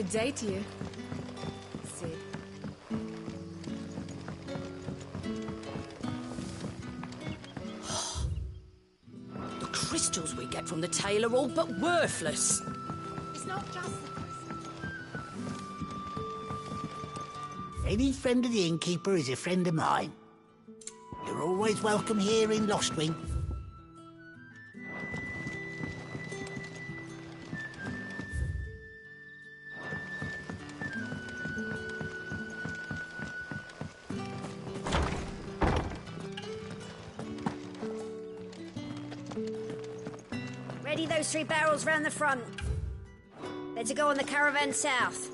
Good day to you, Sid. The crystals we get from the tail are all but worthless. It's not just the Any friend of the innkeeper is a friend of mine. You're always welcome here in Lostwing. Ready those 3 barrels round the front. They're to go on the caravan south.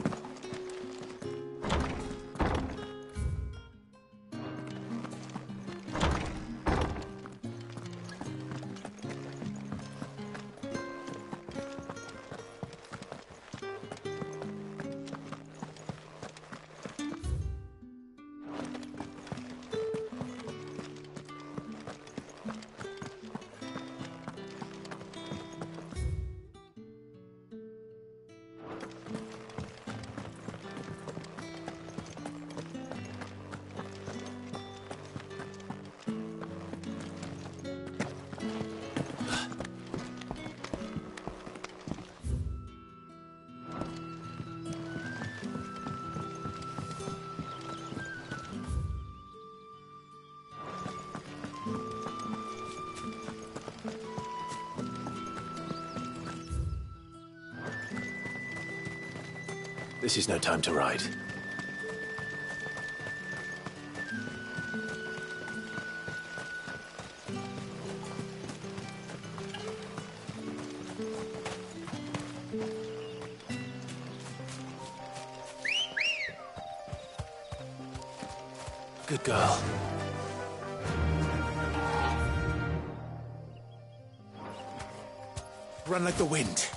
This is no time to ride. Good girl. Run like the wind.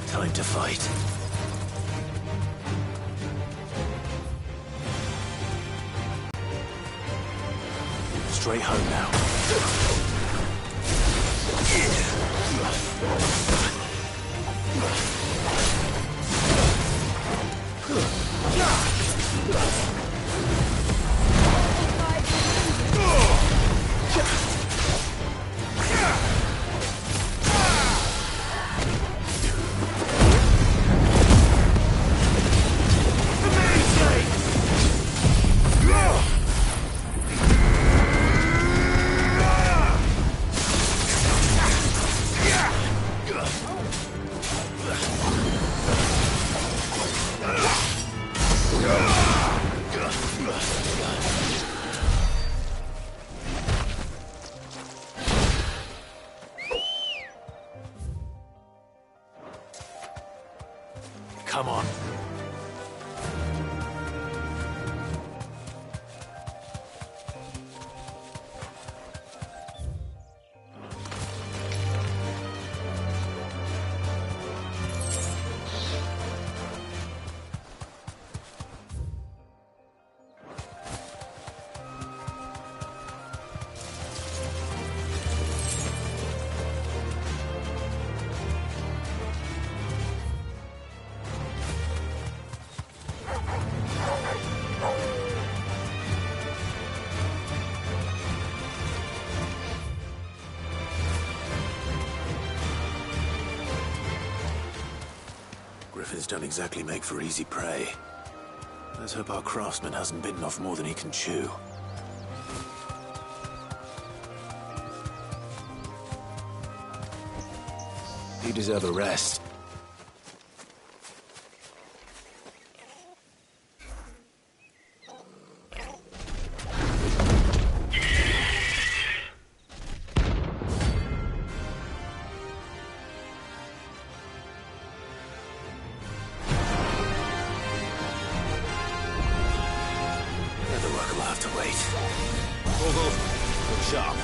Time to fight. Straight home now. Come on. Griffins don't exactly make for easy prey. Let's hope our craftsman hasn't bitten off more than he can chew. You deserve a rest. have to wait. Look sharp.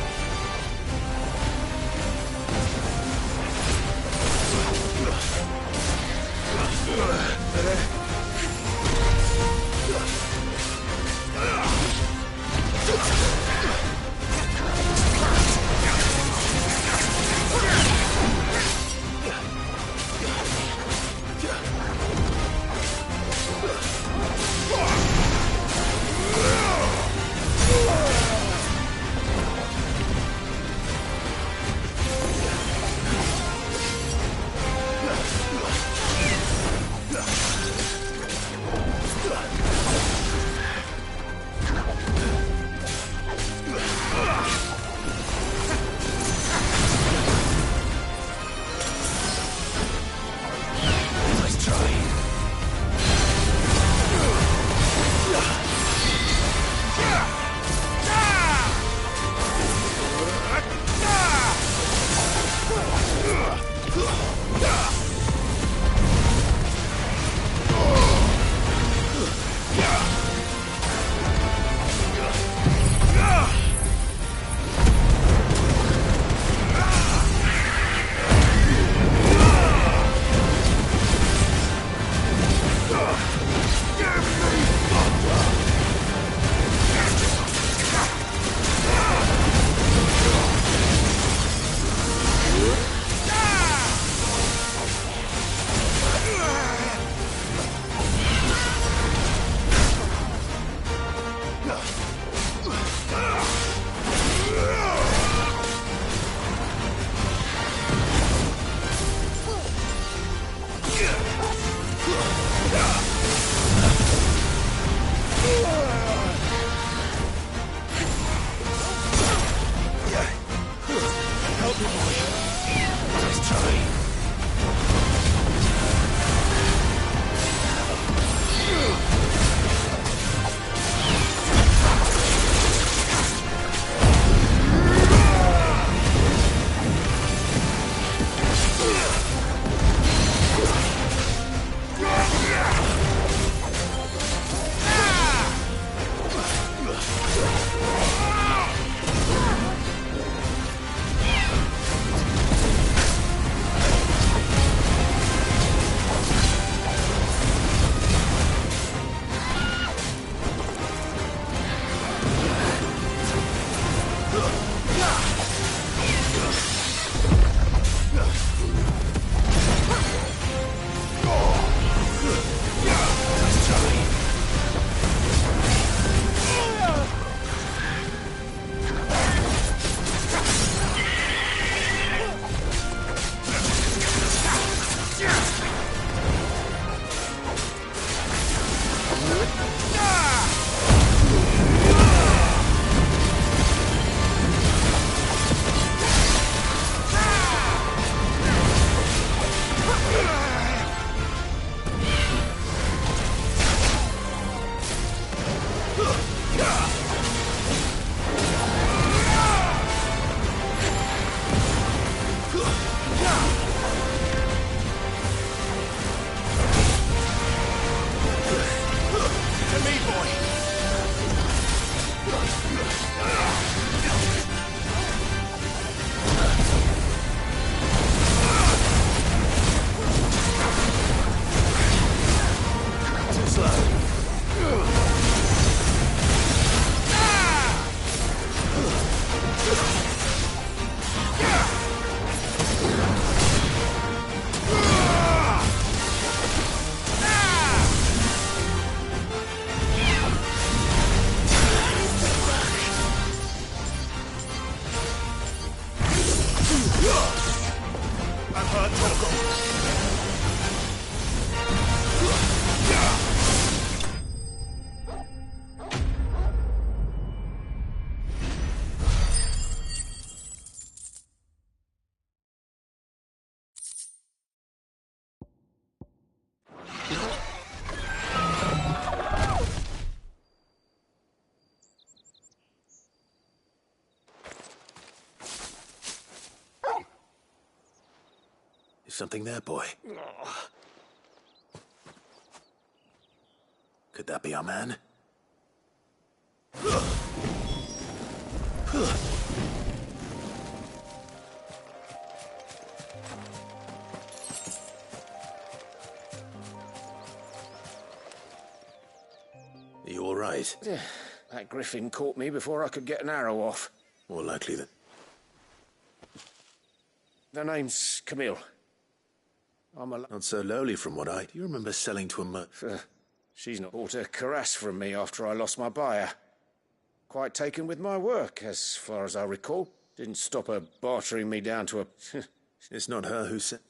Something there, boy. Could that be our man? Are you all right? That griffin caught me before I could get an arrow off. More likely than... The name's Camille. I'm a... Not so lowly from what I... Do you remember selling to a She's not bought a cuirass from me after I lost my buyer. Quite taken with my work, as far as I recall. Didn't stop her bartering me down to a... It's not her who said...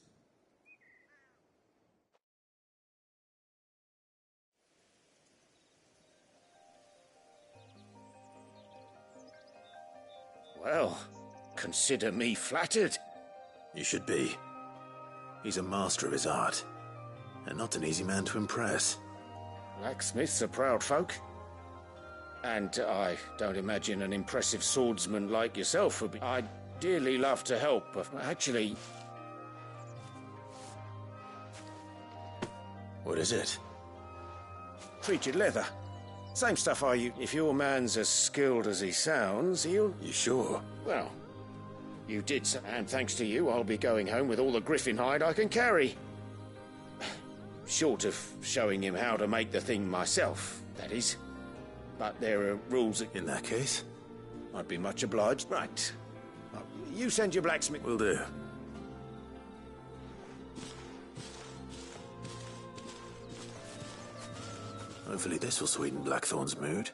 Well, consider me flattered. You should be. He's a master of his art, and not an easy man to impress. Blacksmiths are proud folk. And I don't imagine an impressive swordsman like yourself would be... I'd dearly love to help, but actually... What is it? Treated leather. Same stuff I use. If your man's as skilled as he sounds, he'll... You sure? Well, you did, and thanks to you, I'll be going home with all the griffin hide I can carry. Short of showing him how to make the thing myself, that is. But there are rules... In that case? I'd be much obliged. Right. You send your blacksmith... Will do. Hopefully this will sweeten Blackthorn's mood.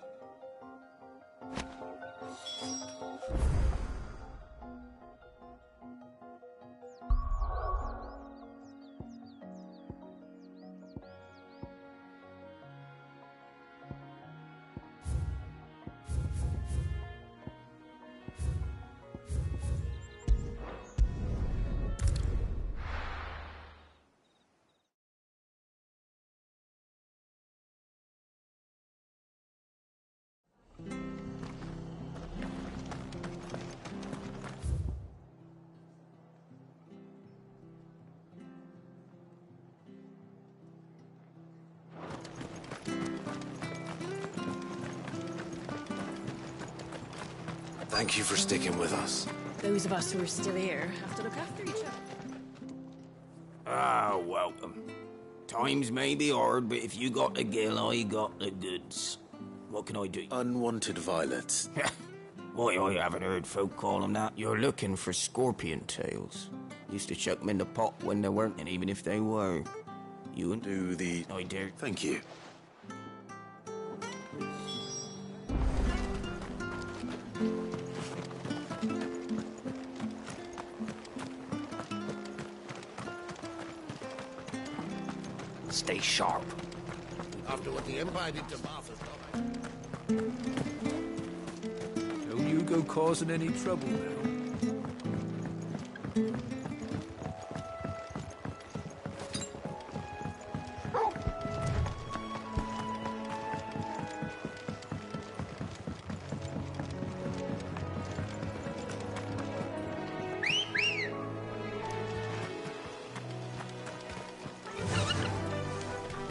Thank you for sticking with us. Those of us who are still here have to look after each other. Ah, welcome. Times may be hard, but if you got the gill, I got the goods. What can I do? Unwanted violets. Why, I haven't heard folk call them that. You're looking for scorpion tails. Used to chuck them in the pot when they weren't, and even if they were. You and... Do the... I dare. Thank you. Stay sharp. After what the Empire did to Martha's Don't you go causing any trouble now.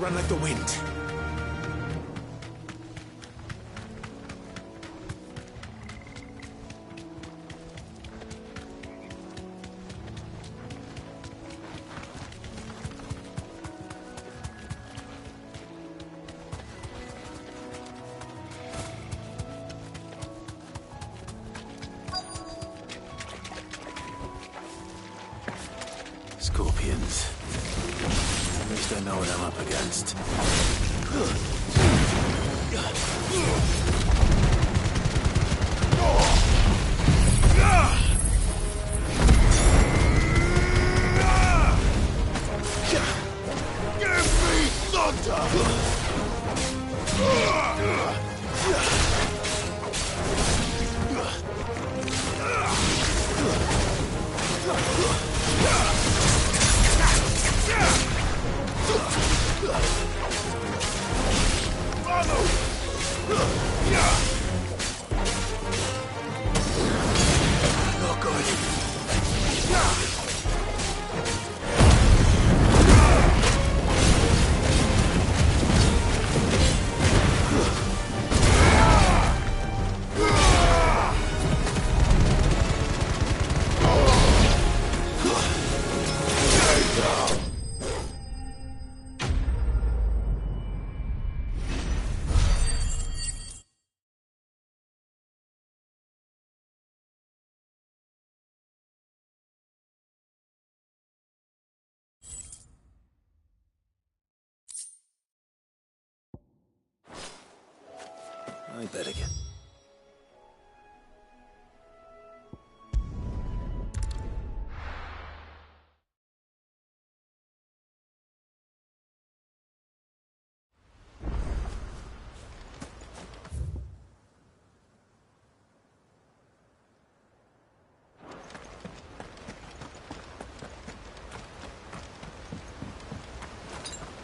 Run like the wind. Scorpions. At least I know what I'm up against. Give me thunder! Follow! I better get...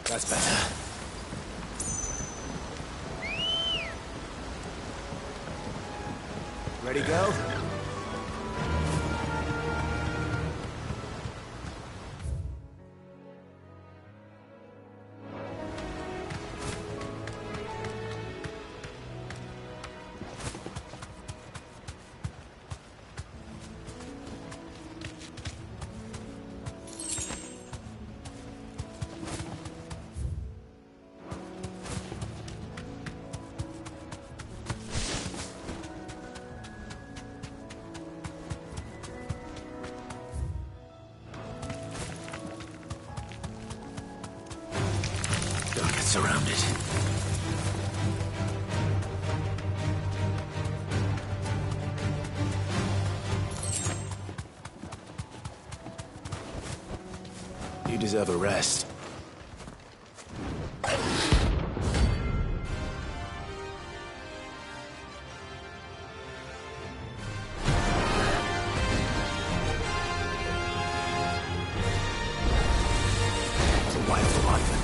That's better. Ready, go? Don't get surrounded. You deserve a rest. It's a wild wyvern.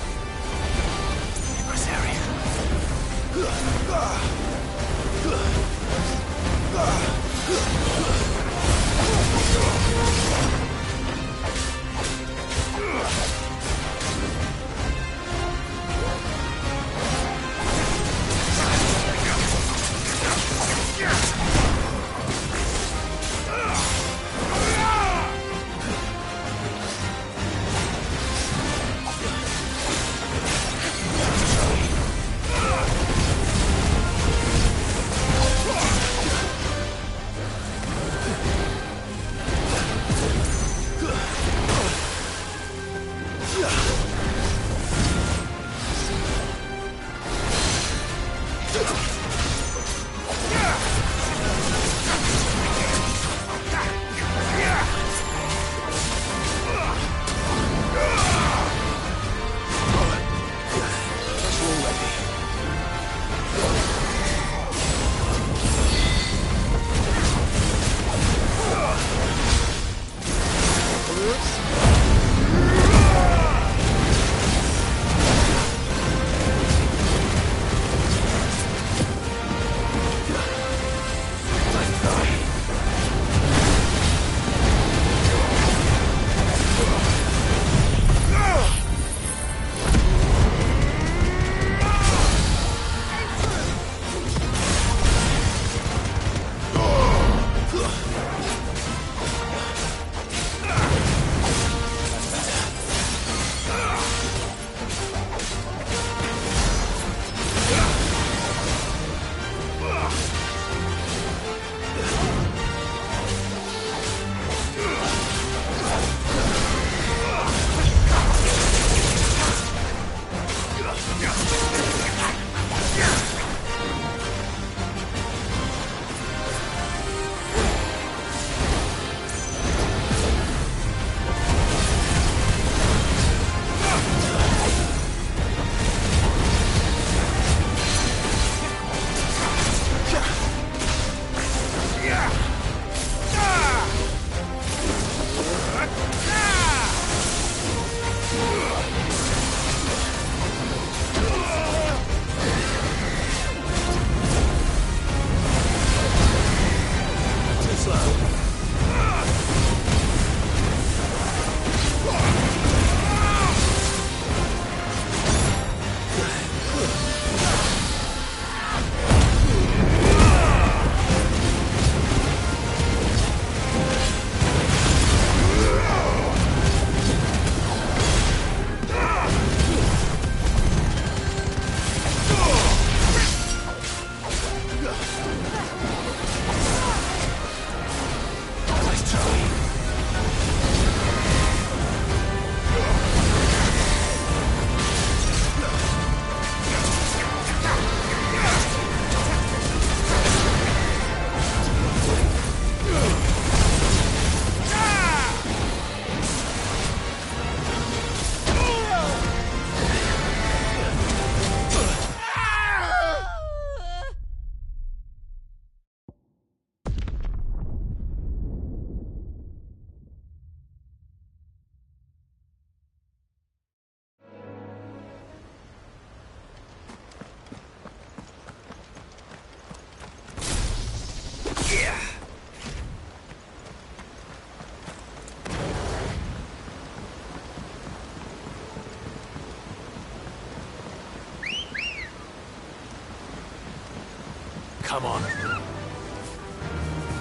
Come on.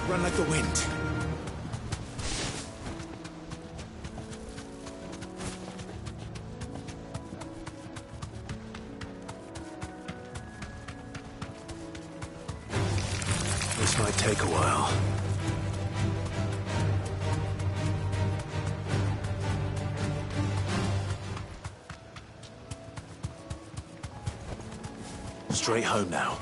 Run like the wind. This might take a while. Straight home now.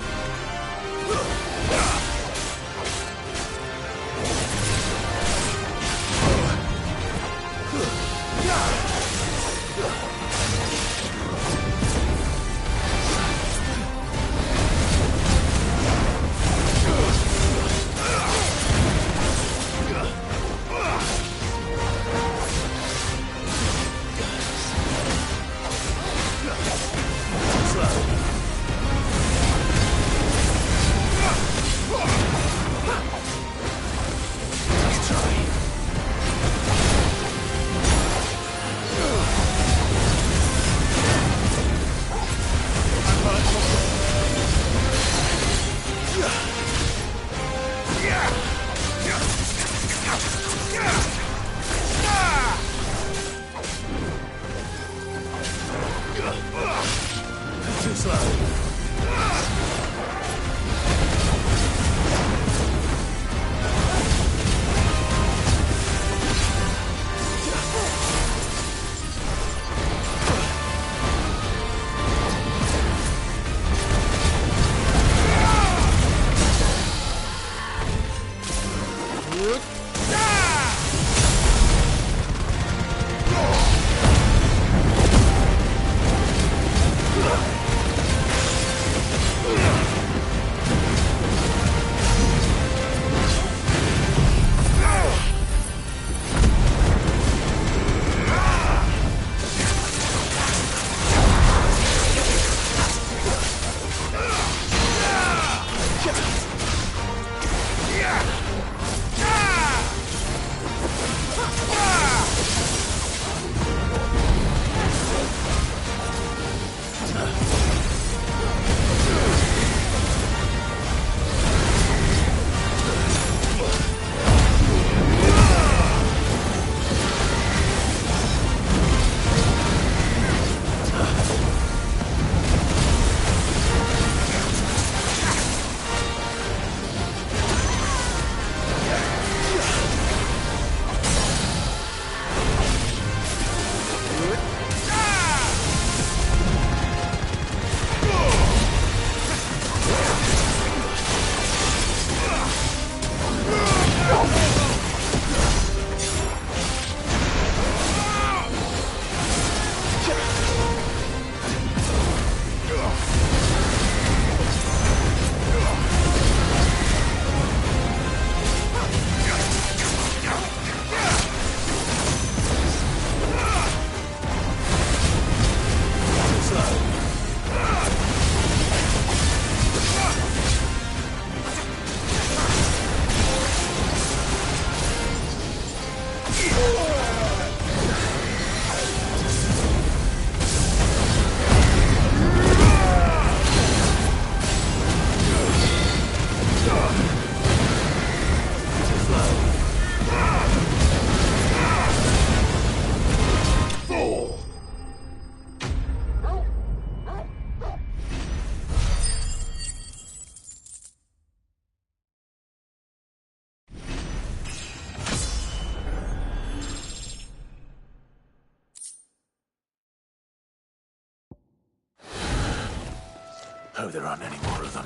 Oh, there aren't any more of them.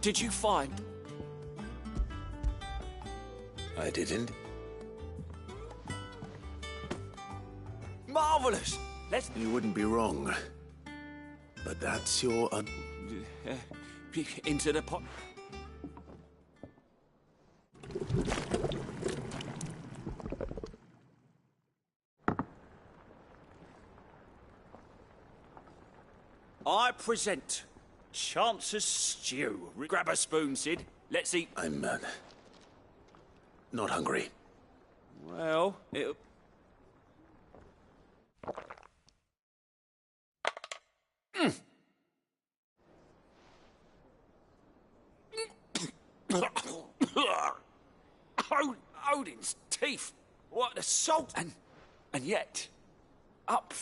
Did you find... I didn't. Marvellous! Let's... You wouldn't be wrong. But that's your... into the pot... I present Chance's Stew. Grab a spoon, Sid. Let's eat. I'm, not hungry. Well, it... Odin's teeth. What a salt. And yet, up...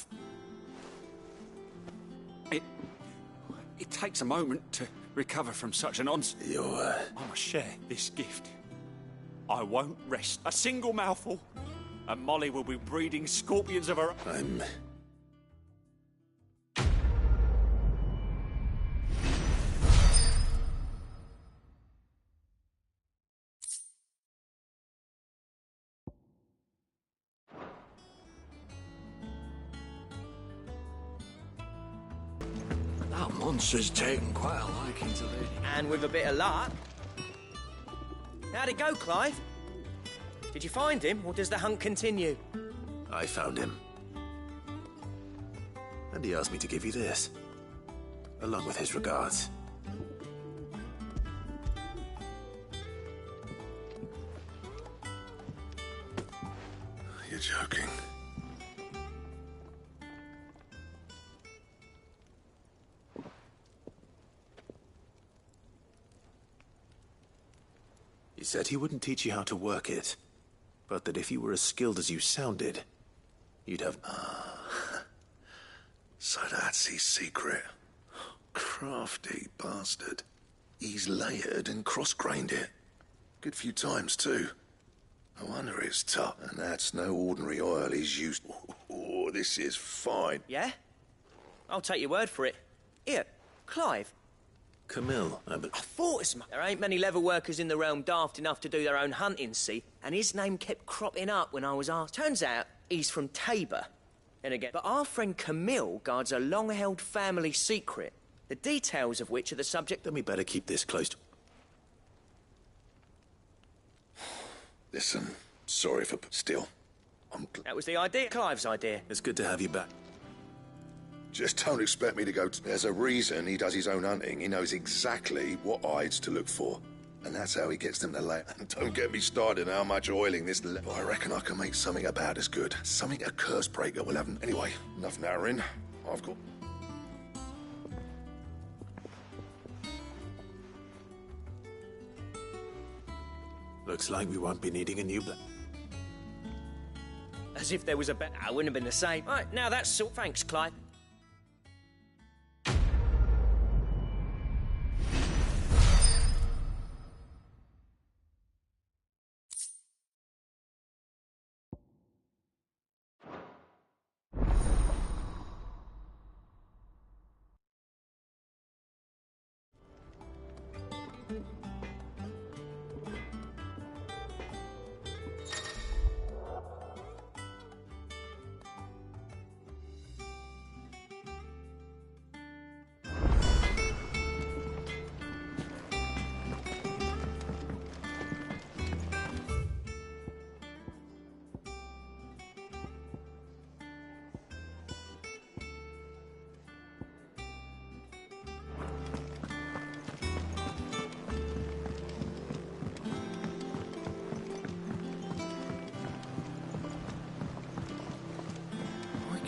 It takes a moment to recover from such an onslaught. I must share this gift. I won't rest a single mouthful, and Molly will be breeding scorpions of her own. That monster's taken quite a liking to Lady. And with a bit of luck. How'd it go, Clive? Did you find him, or does the hunt continue? I found him. And he asked me to give you this, along with his regards. You're joking. He said he wouldn't teach you how to work it, but that if you were as skilled as you sounded, you'd have... So that's his secret. Crafty bastard. He's layered and cross-grained it. Good few times, too. No wonder it's tough. And that's no ordinary oil he's used. Oh, this is fine. Yeah? I'll take your word for it. Here, Clive. Camille, I thought as much. There ain't many leather workers in the realm daft enough to do their own hunting, see? And his name kept cropping up when I was asked. Turns out he's from Tabor. And again, but our friend Camille guards a long-held family secret, the details of which are the subject... Then we better keep this close to... Listen, sorry for... Still, That was the idea. Clive's idea. It's good to have you back. Just don't expect me to go... There's a reason he does his own hunting. He knows exactly what hides to look for. And that's how he gets them to lay. And don't get me started on how much oiling this... I reckon I can make something about as good. Something a curse breaker will have... Anyway, enough narrowing. I've got... Looks like we won't be needing a new... As if there was a bet. I wouldn't have been the same. Right, now that's... So thanks, Clive.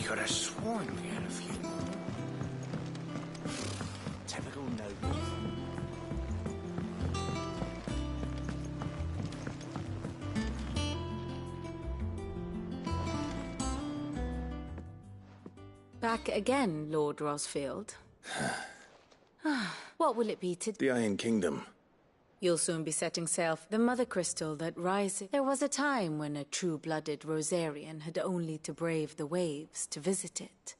Could have sworn we had a few more. Typical noble. Back again, Lord Rosfield. What will it be today? The Iron Kingdom. You'll soon be setting sail for the Mother Crystal that rises. There was a time when a true-blooded Rosarian had only to brave the waves to visit it.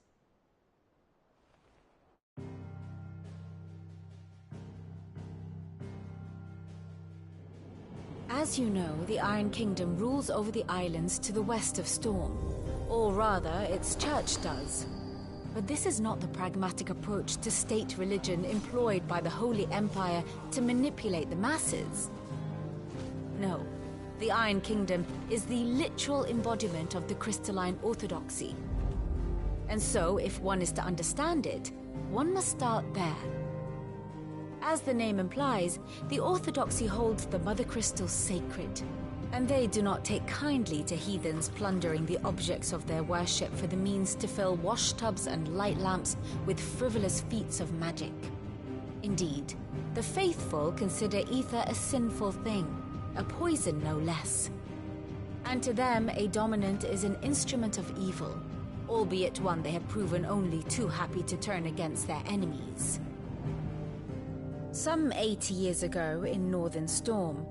As you know, the Iron Kingdom rules over the islands to the west of Storm. Or rather, its church does. But this is not the pragmatic approach to state religion employed by the Holy Empire to manipulate the masses. No, the Iron Kingdom is the literal embodiment of the crystalline orthodoxy. And so, if one is to understand it, one must start there. As the name implies, the orthodoxy holds the Mother Crystal sacred, and they do not take kindly to heathens plundering the objects of their worship for the means to fill washtubs and light lamps with frivolous feats of magic. Indeed, the faithful consider ether a sinful thing, a poison no less. And to them, a dominant is an instrument of evil, albeit one they have proven only too happy to turn against their enemies. Some 80 years ago in Northern Storm,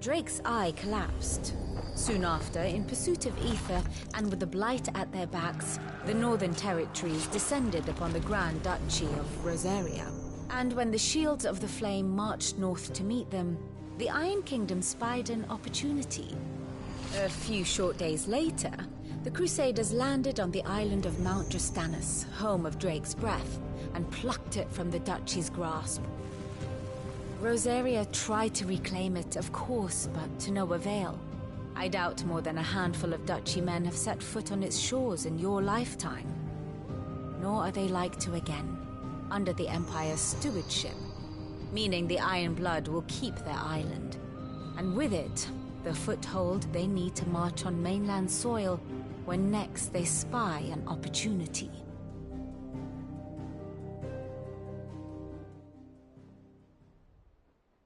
Drake's eye collapsed. Soon after, in pursuit of ether and with the Blight at their backs, the Northern Territories descended upon the Grand Duchy of Rosaria. And when the Shields of the Flame marched north to meet them, the Iron Kingdom spied an opportunity. A few short days later, the Crusaders landed on the island of Mount Drastanus, home of Drake's breath, and plucked it from the Duchy's grasp. Rosaria tried to reclaim it, of course, but to no avail. I doubt more than a handful of Duchy men have set foot on its shores in your lifetime. Nor are they like to again, under the Empire's stewardship, meaning the Iron Blood will keep their island. And with it, the foothold they need to march on mainland soil when next they spy an opportunity.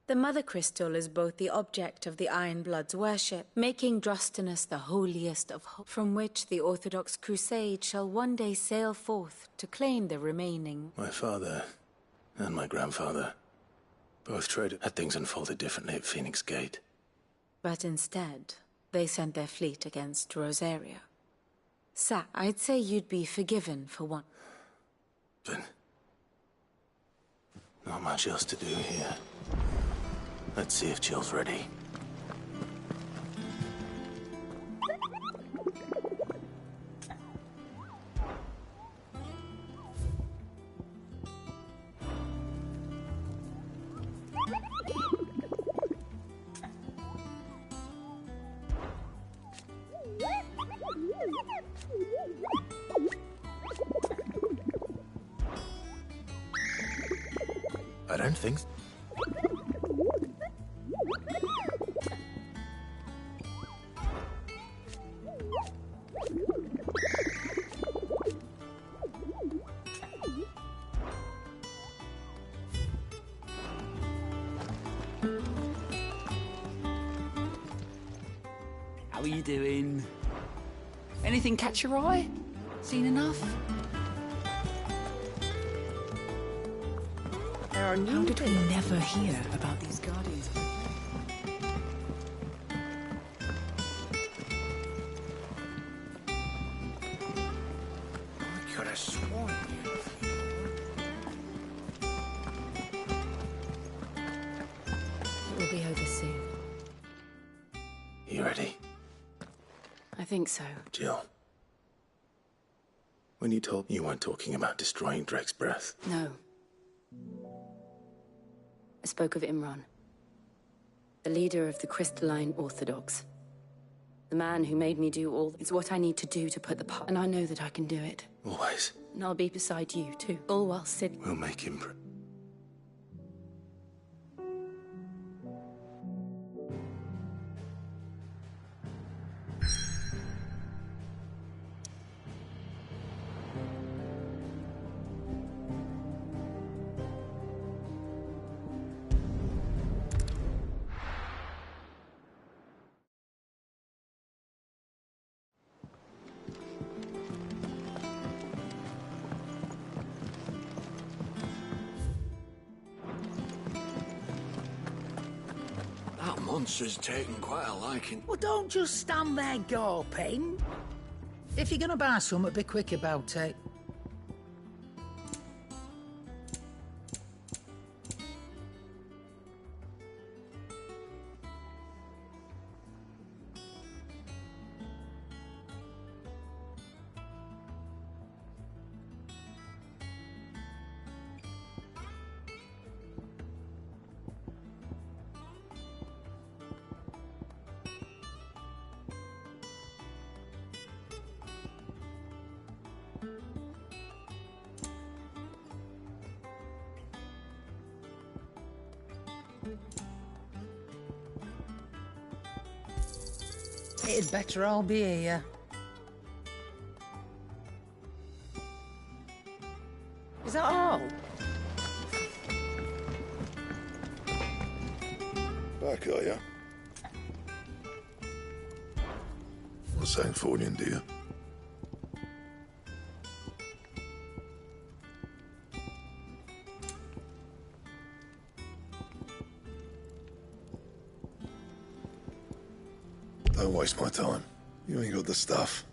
The Mother Crystal is both the object of the Iron Blood's worship, making Drastanus the holiest of from which the Orthodox Crusade shall one day sail forth to claim the remaining. My father and my grandfather both had things unfolded differently at Phoenix Gate. But instead, they sent their fleet against Rosaria. I'd say you'd be forgiven for one. But not much else to do here. Let's see if Jill's ready. I don't think so. How are you doing? Anything catch your eye? Seen enough? How did we never hear about these Guardians? I could have sworn. It will be over soon. You ready? I think so. Jill. When you told me you weren't talking about destroying Drake's breath. No. I spoke of Imran, the leader of the Crystalline Orthodox. The man who made me do all. It's what I need to do to put the part. And I know that I can do it. Always. And I'll be beside you, too. All while Sid. We'll make him. That monster's taken quite a liking. Well, don't just stand there gawping. If you're gonna buy something, be quick about it. It'd better all be here. Is that all? Back, are ya? What's that for you, dear? Don't waste my time. You ain't got the stuff.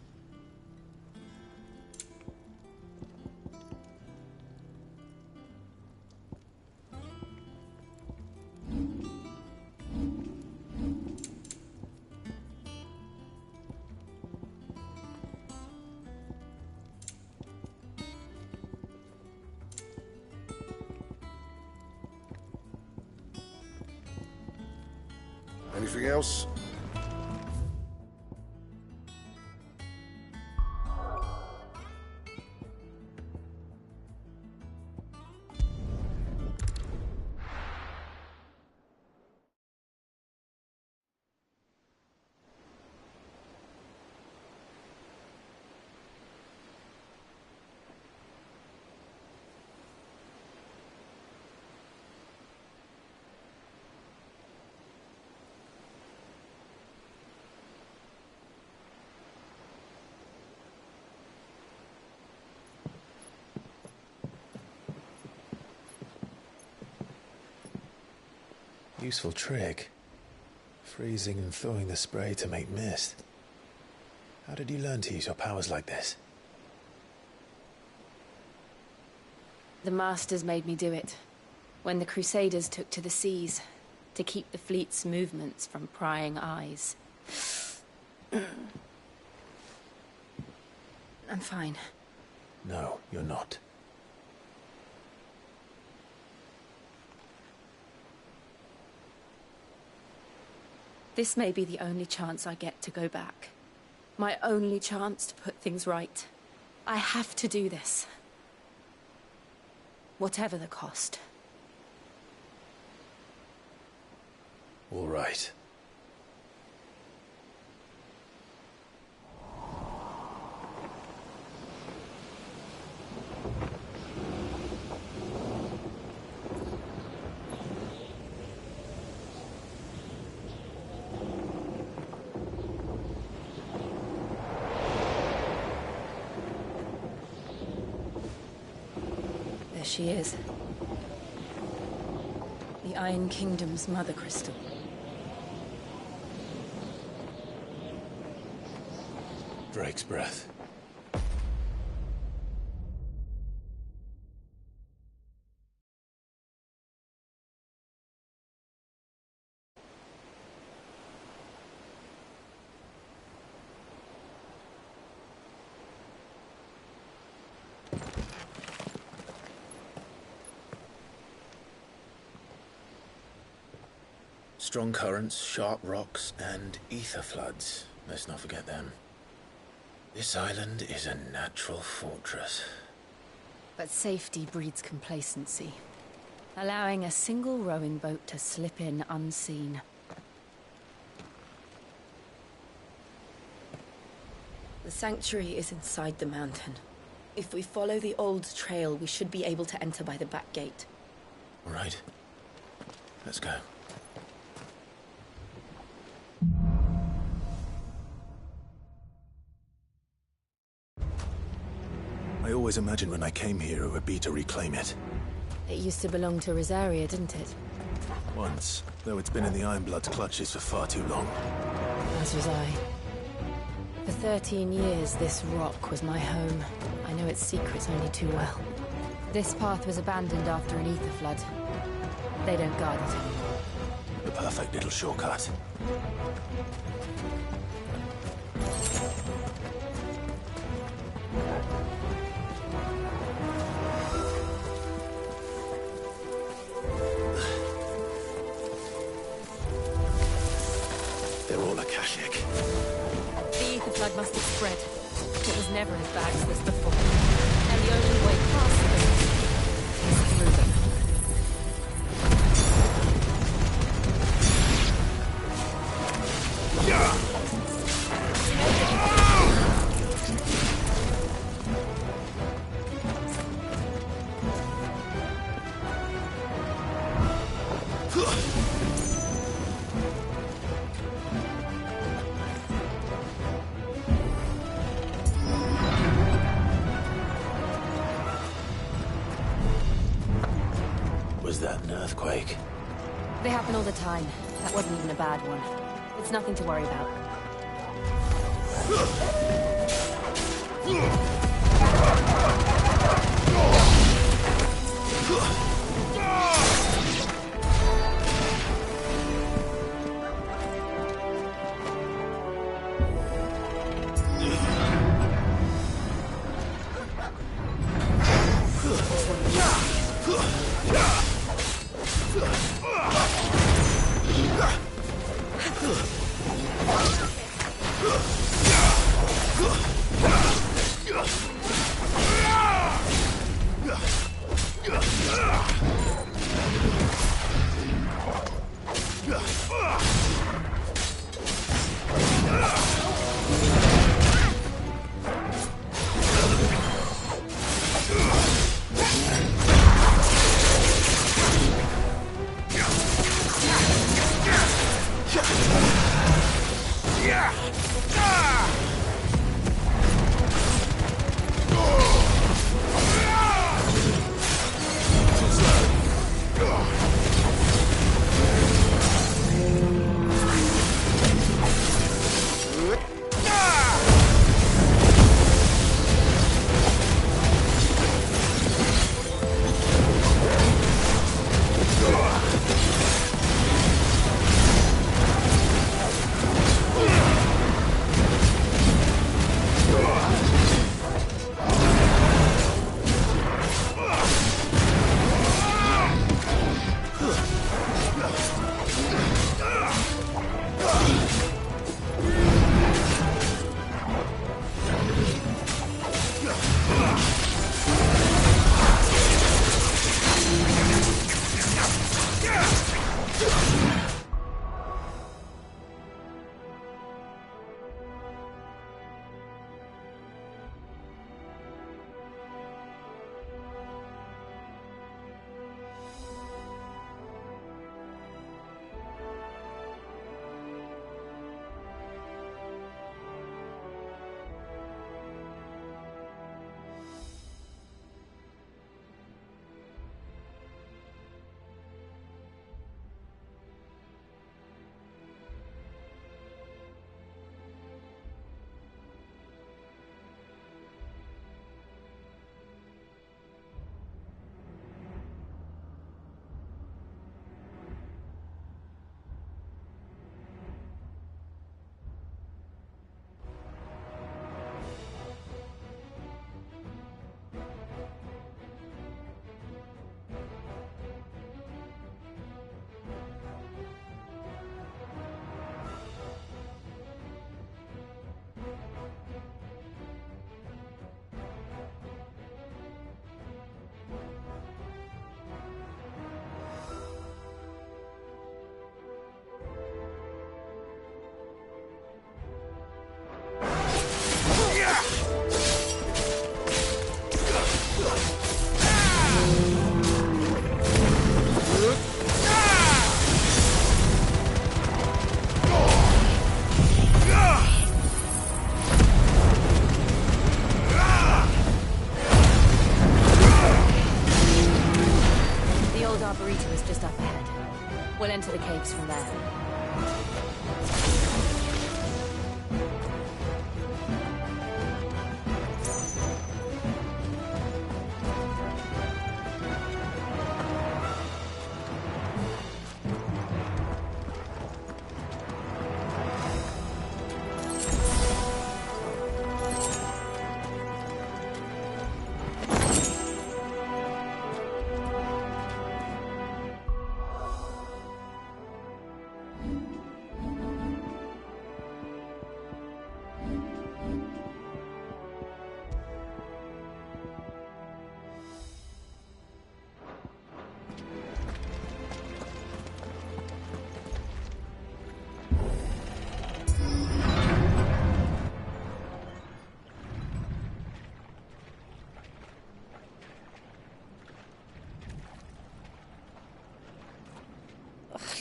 Anything else? Useful trick. Freezing and thawing the spray to make mist. How did you learn to use your powers like this? The Masters made me do it. When the Crusaders took to the seas, to keep the fleet's movements from prying eyes. I'm fine. No, you're not. This may be the only chance I get to go back. My only chance to put things right. I have to do this. Whatever the cost. All right. She is. The Iron Kingdom's Mother Crystal. Drake's breath. Strong currents, sharp rocks, and ether floods. Let's not forget them. This island is a natural fortress. But safety breeds complacency. Allowing a single rowing boat to slip in unseen. The sanctuary is inside the mountain. If we follow the old trail, we should be able to enter by the back gate. All right. Let's go. I always imagined when I came here it would be to reclaim it. It used to belong to Rosaria, didn't it? Once, though it's been in the Ironblood's clutches for far too long. As was I. For 13 years, this rock was my home. I know its secrets only too well. This path was abandoned after an ether flood. They don't guard it anymore. The perfect little shortcut. They're all Akashic. The ether flood must have spread. It was never as bad as this before. the only way past them is through them. Was that an earthquake? They happen all the time. That wasn't even a bad one. It's nothing to worry about. We'll enter the caves from there.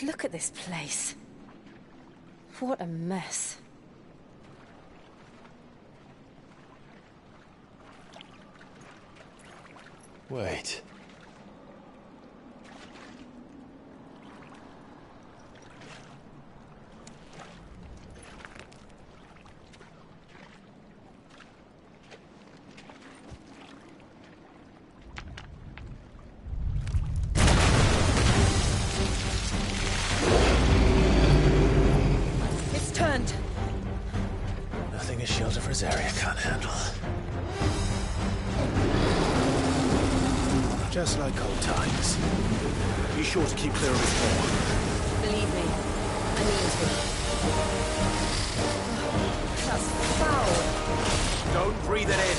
Look at this place. What a mess. Wait. It's turned. Nothing a shelter for Zarya can't handle. Just like old times. Be sure to keep clear of his paw. Believe me, I mean to. That's foul. Don't breathe it in.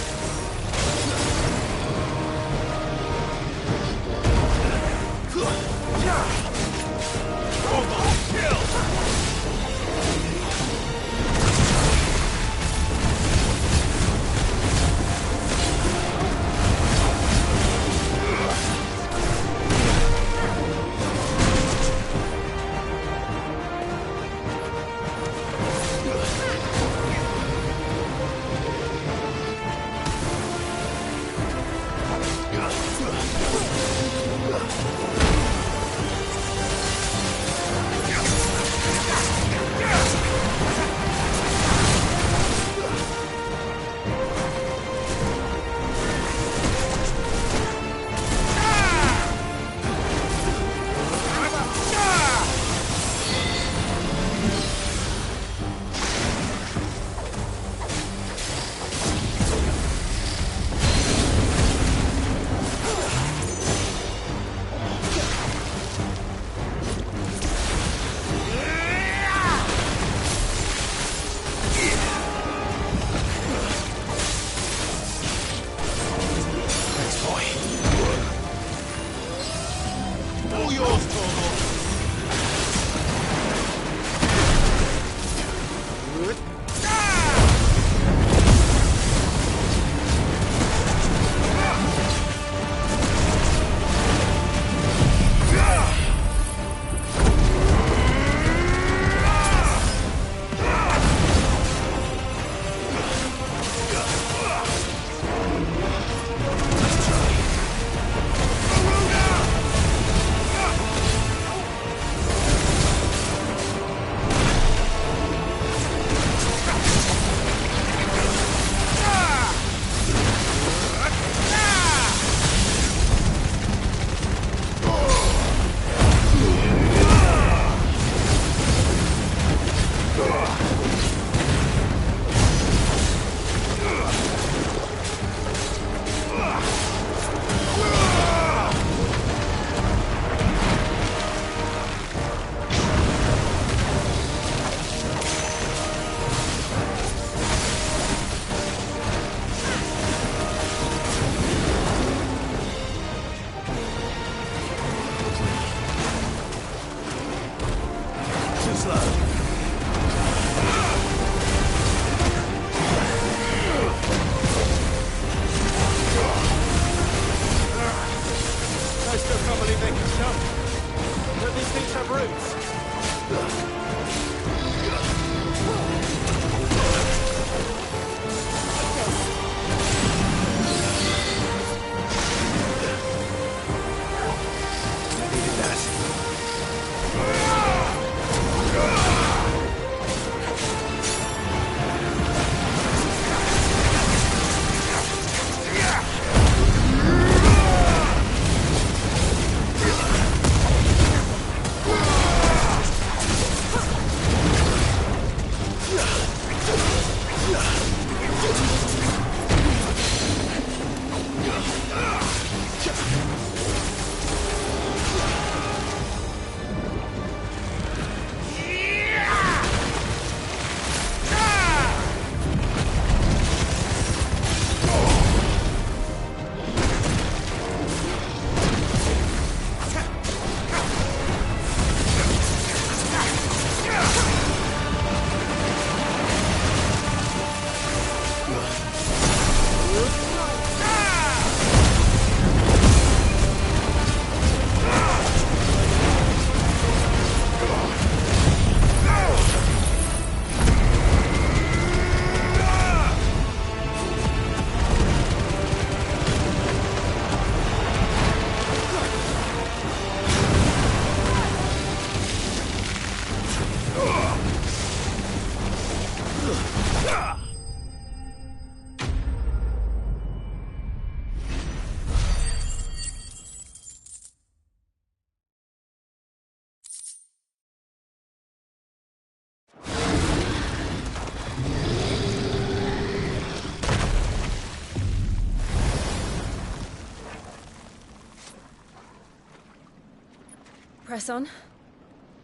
Press on.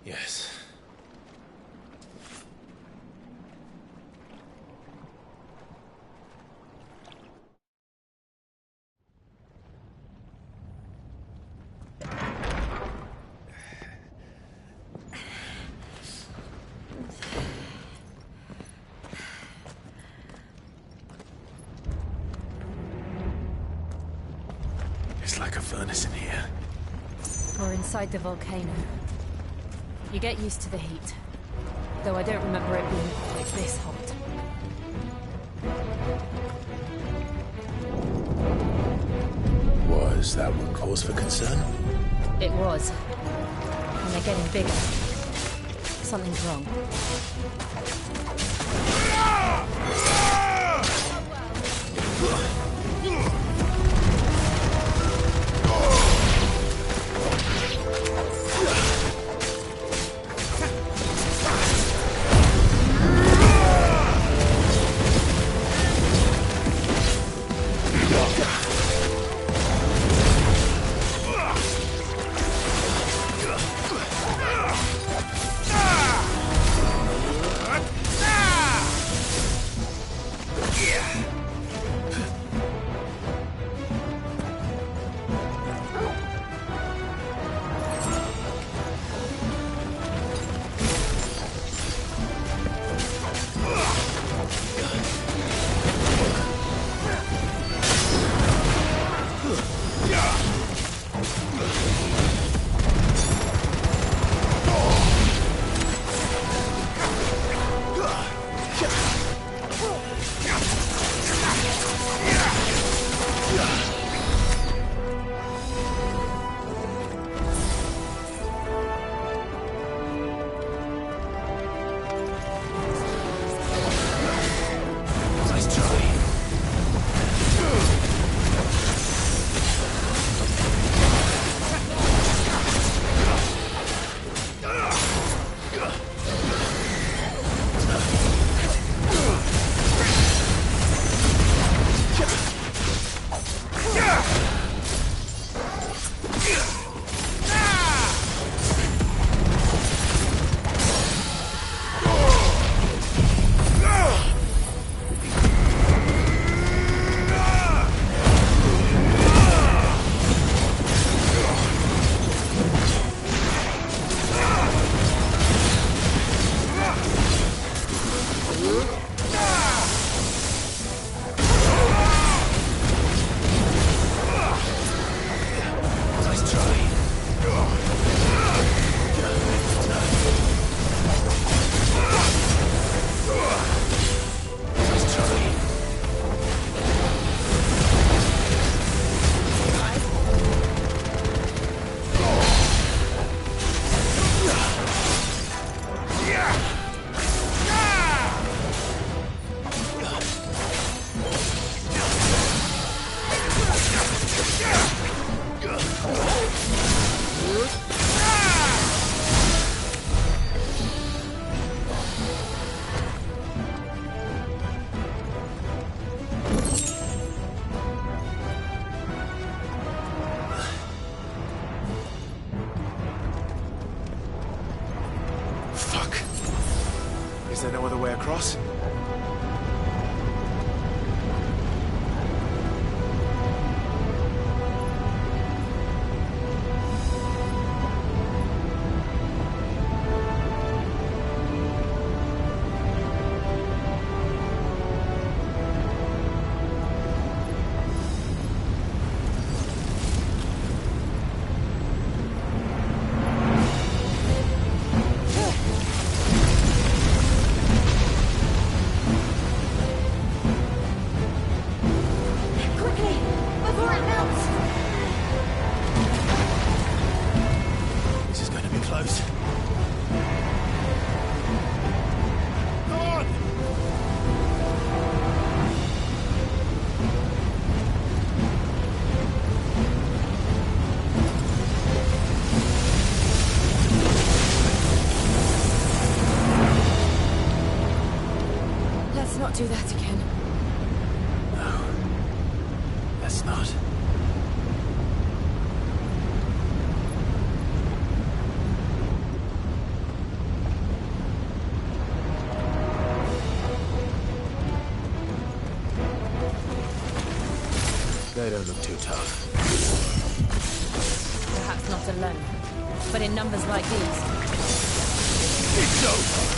Yes. It's like a furnace in here. We're inside the volcano. You get used to the heat. Though I don't remember it being quite this hot. Was that one cause for concern? It was. And they're getting bigger. Something's wrong. Is there no other way across? Do that again. No. Let's not. They don't look too tough. Perhaps not alone, but in numbers like these. It's over!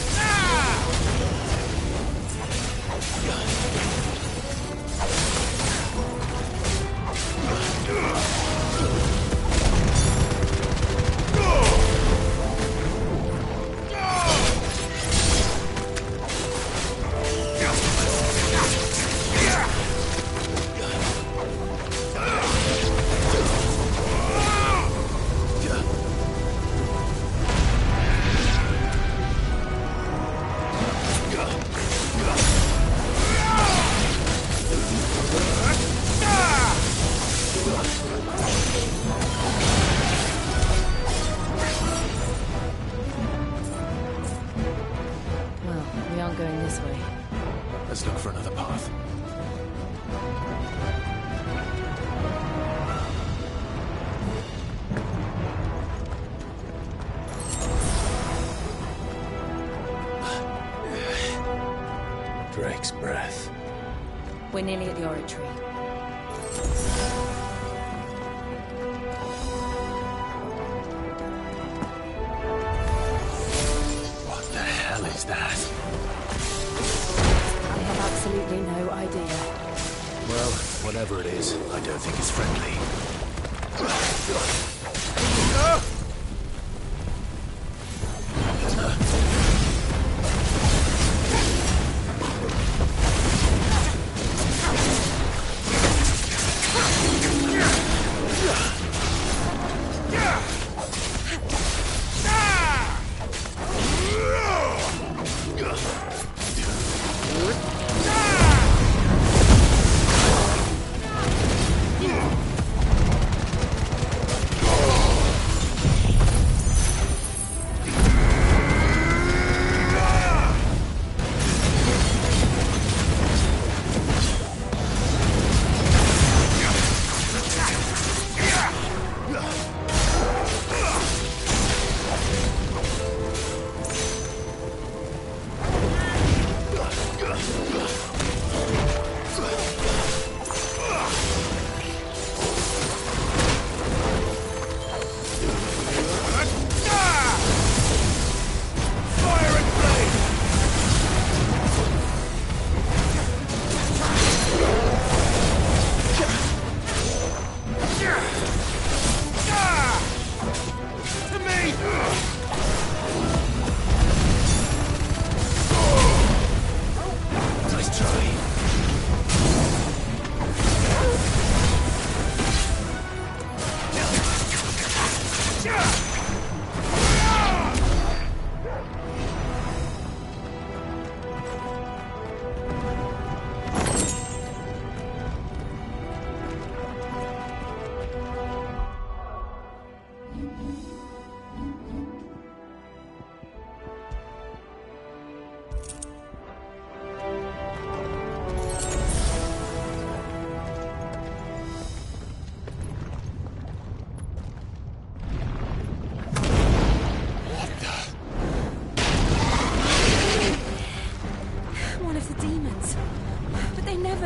Let's look for another path. Drake's breath. We're nearly at the oratory. What the hell is that? I have absolutely no idea. Well, whatever it is, I don't think it's friendly.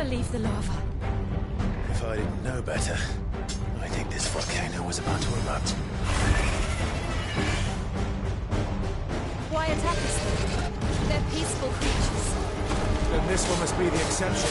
Leave the lava. If I didn't know better, I think this volcano was about to erupt. Why attack us then? They're peaceful creatures. Then this one must be the exception.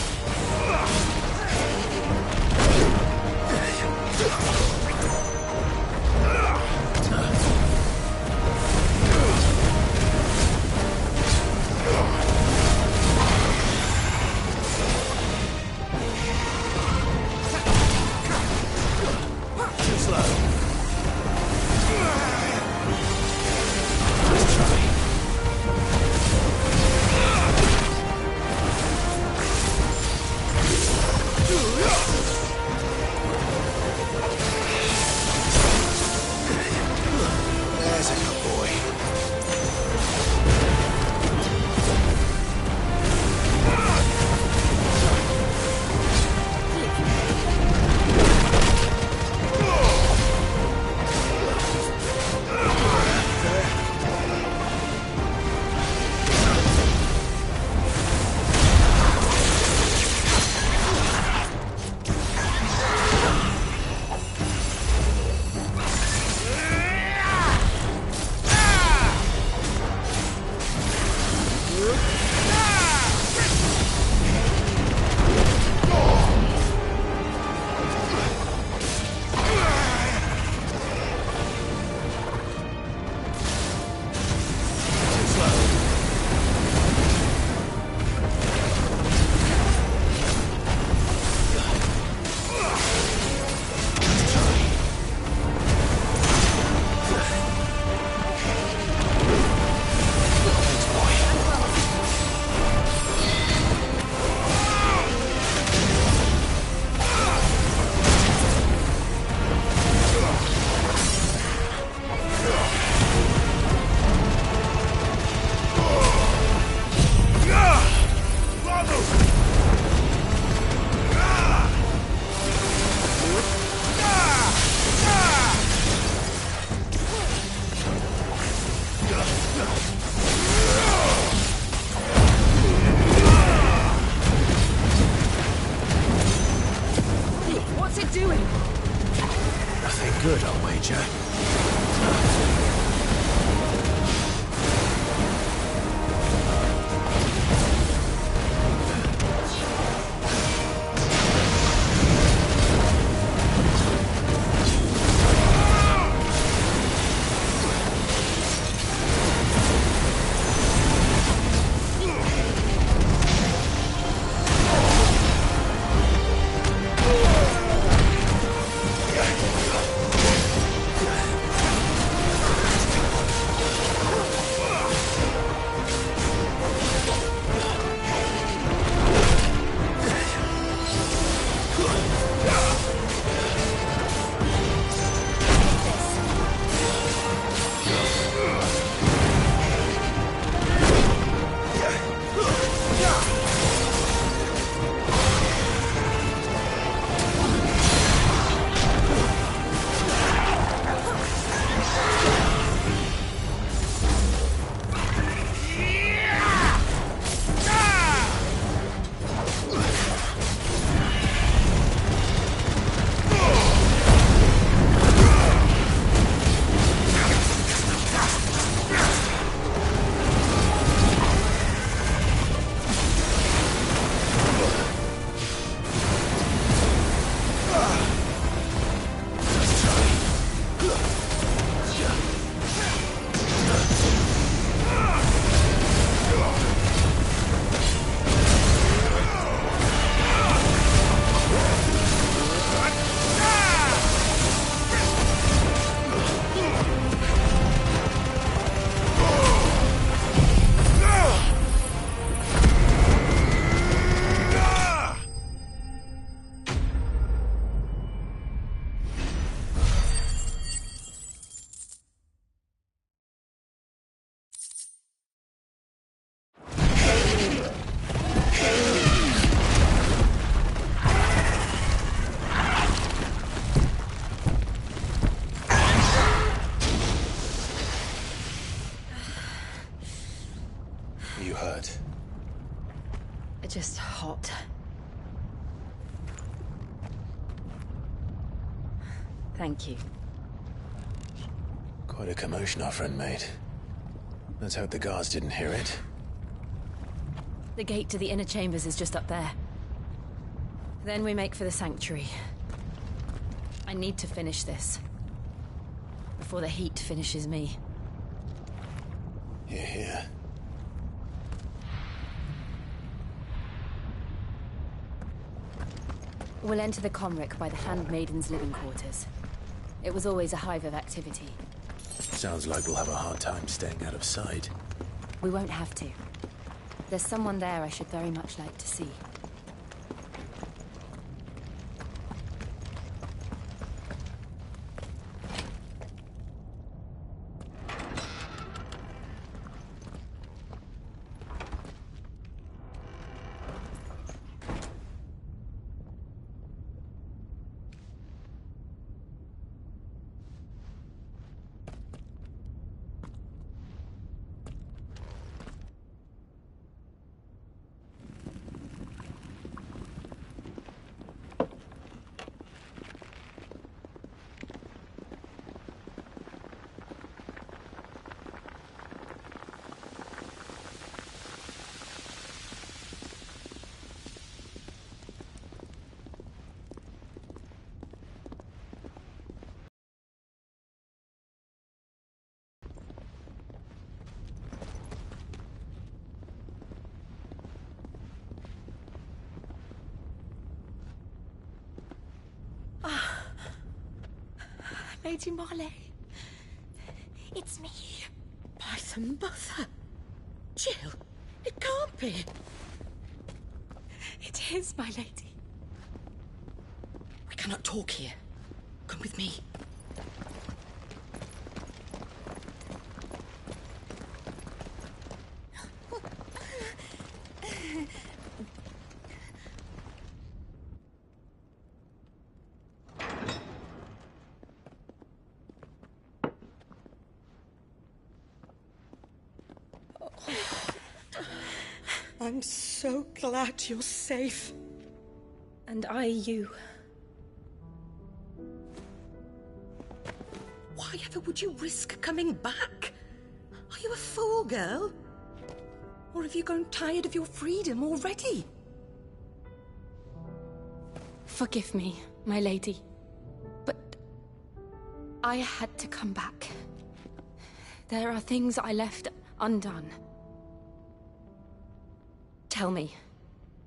You hurt? Just hot. Thank you. Quite a commotion our friend made. Let's hope the guards didn't hear it. The gate to the inner chambers is just up there. Then we make for the sanctuary. I need to finish this. Before the heat finishes me. Hear, hear. We'll enter the Comric by the Handmaiden's living quarters. It was always a hive of activity. Sounds like we'll have a hard time staying out of sight. We won't have to. There's someone there I should very much like to see. Lady Marley. It's me. By the mother. Jill, it can't be. It is, my lady. We cannot talk here. Come with me. I'm so glad you're safe. And I you. Why Why ever would you risk coming back? Are you a fool, girl? Or have you grown tired of your freedom already? Forgive me, my lady, but I had to come back. There are things I left undone. Tell me,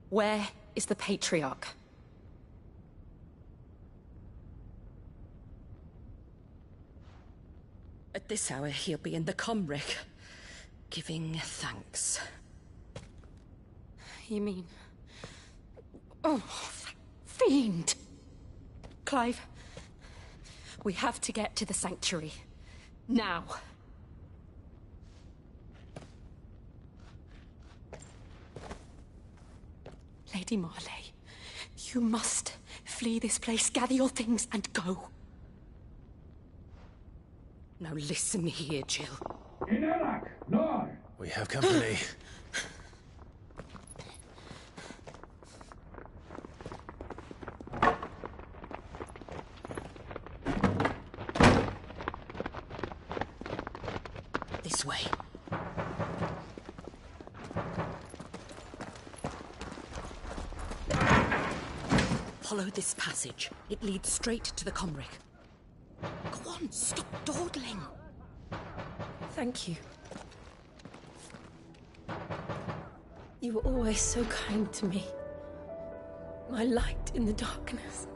where is the Patriarch? At this hour, he'll be in the Comric, giving thanks. You mean... Oh, fiend! Clive, we have to get to the Sanctuary. Now. Lady Marley, you must flee this place, gather your things, and go. Now listen here, Jill. We have company. This way. Follow this passage. It leads straight to the Comric. Go on, stop dawdling. Thank you. You were always so kind to me. My light in the darkness.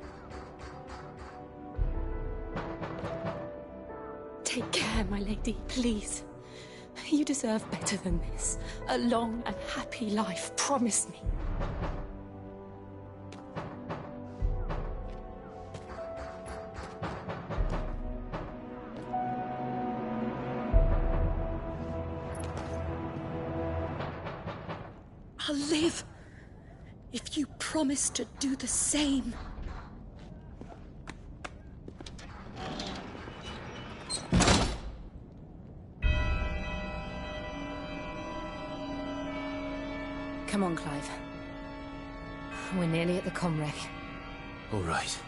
Take care, my lady, please. You deserve better than this. A long and happy life, promise me. I'll live if you promise to do the same. Come on, Clive. We're nearly at the Comric. All right.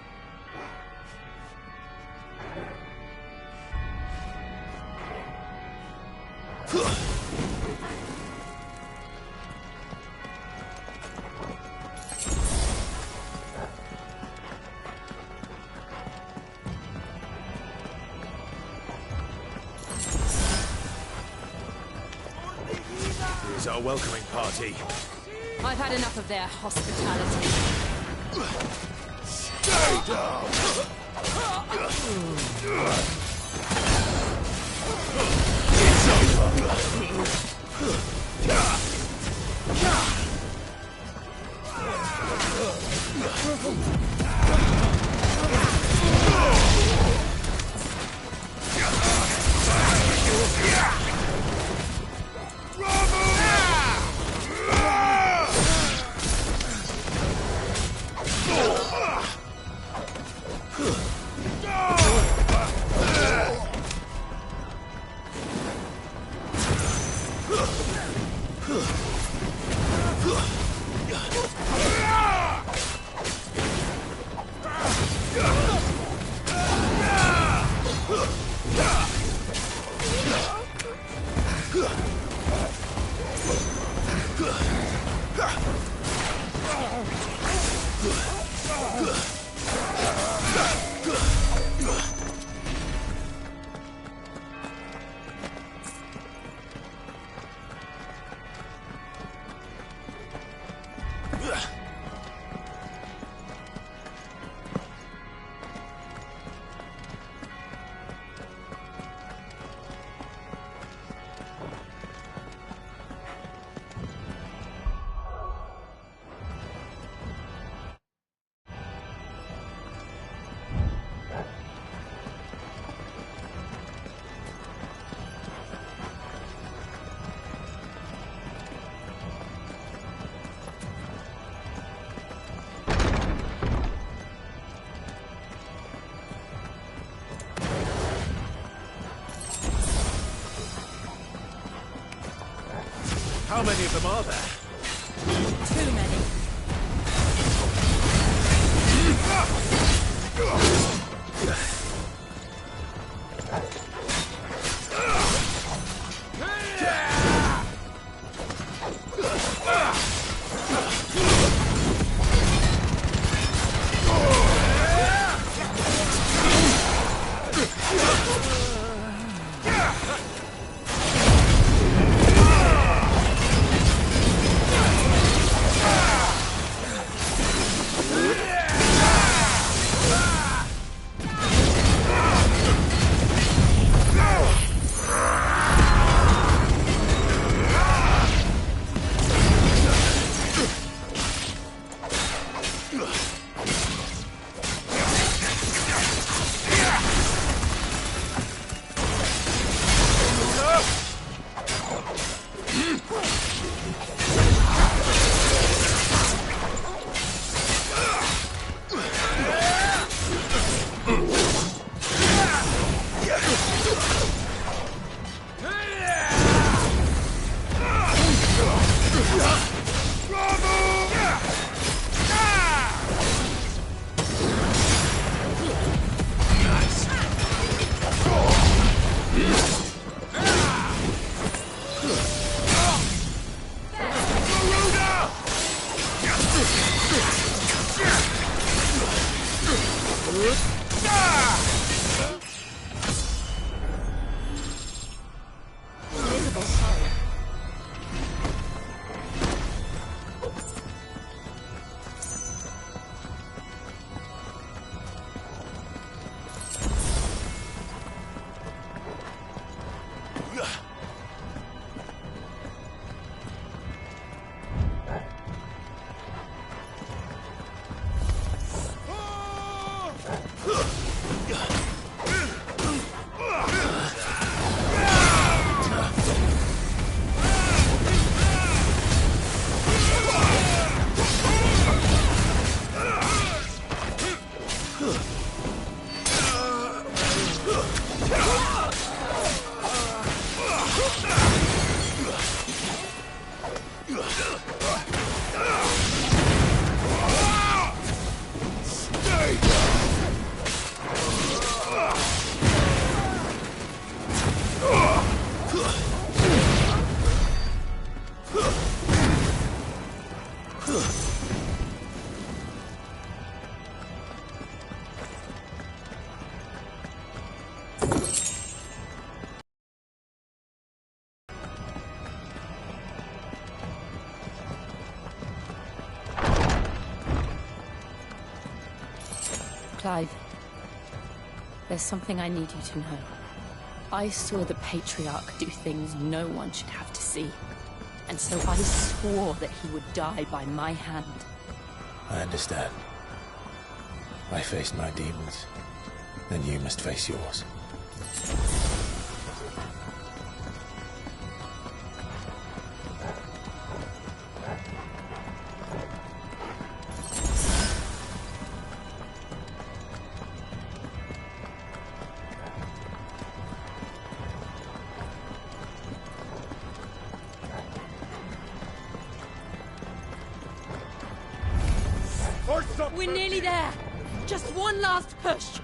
Here's our welcoming party. I've had enough of their hospitality. Stay down! How many of them are there? Too many. Clive, there's something I need you to know. I saw the Patriarch do things no one should have to see. And so I swore that he would die by my hand. I understand. I faced my demons, then you must face yours. We're nearly there. Just one last push.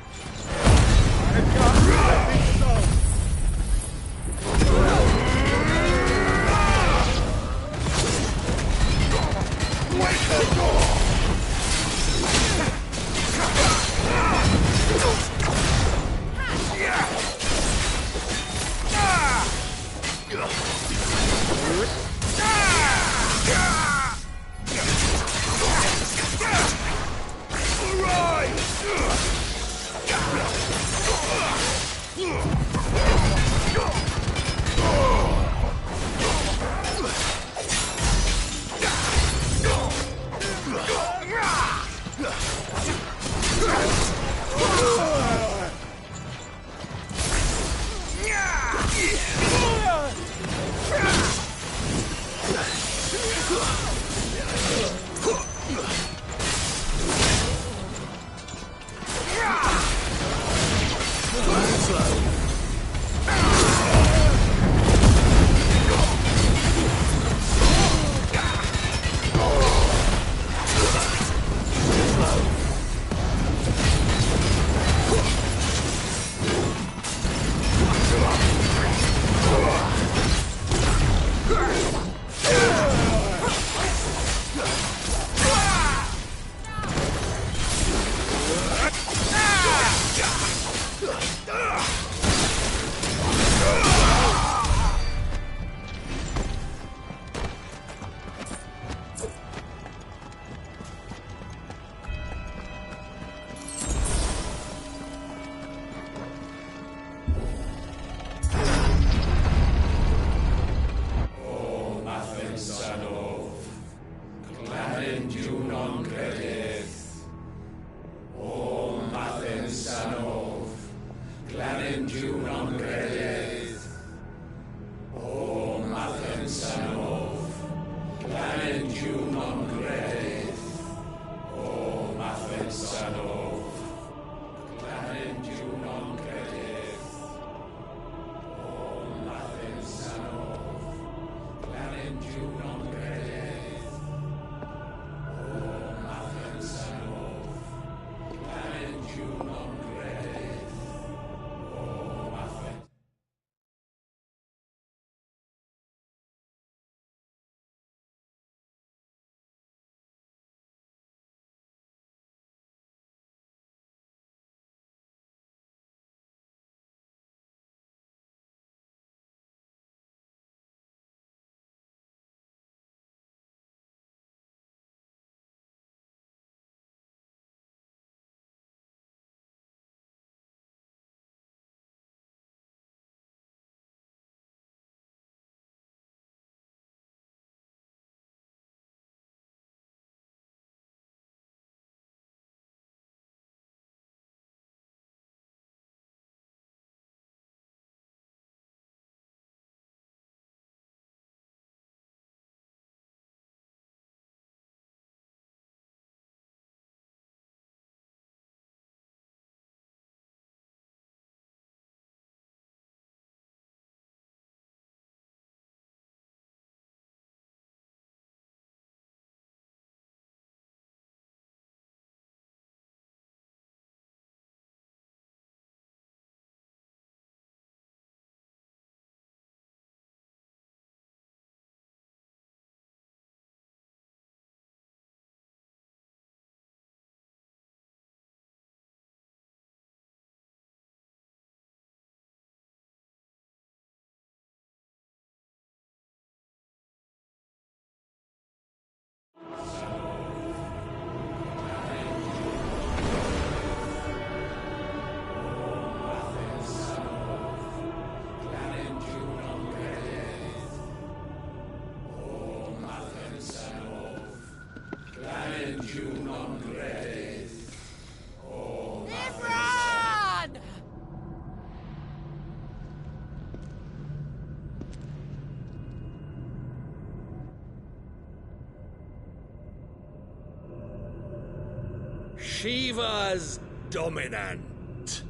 Shiva's dominant.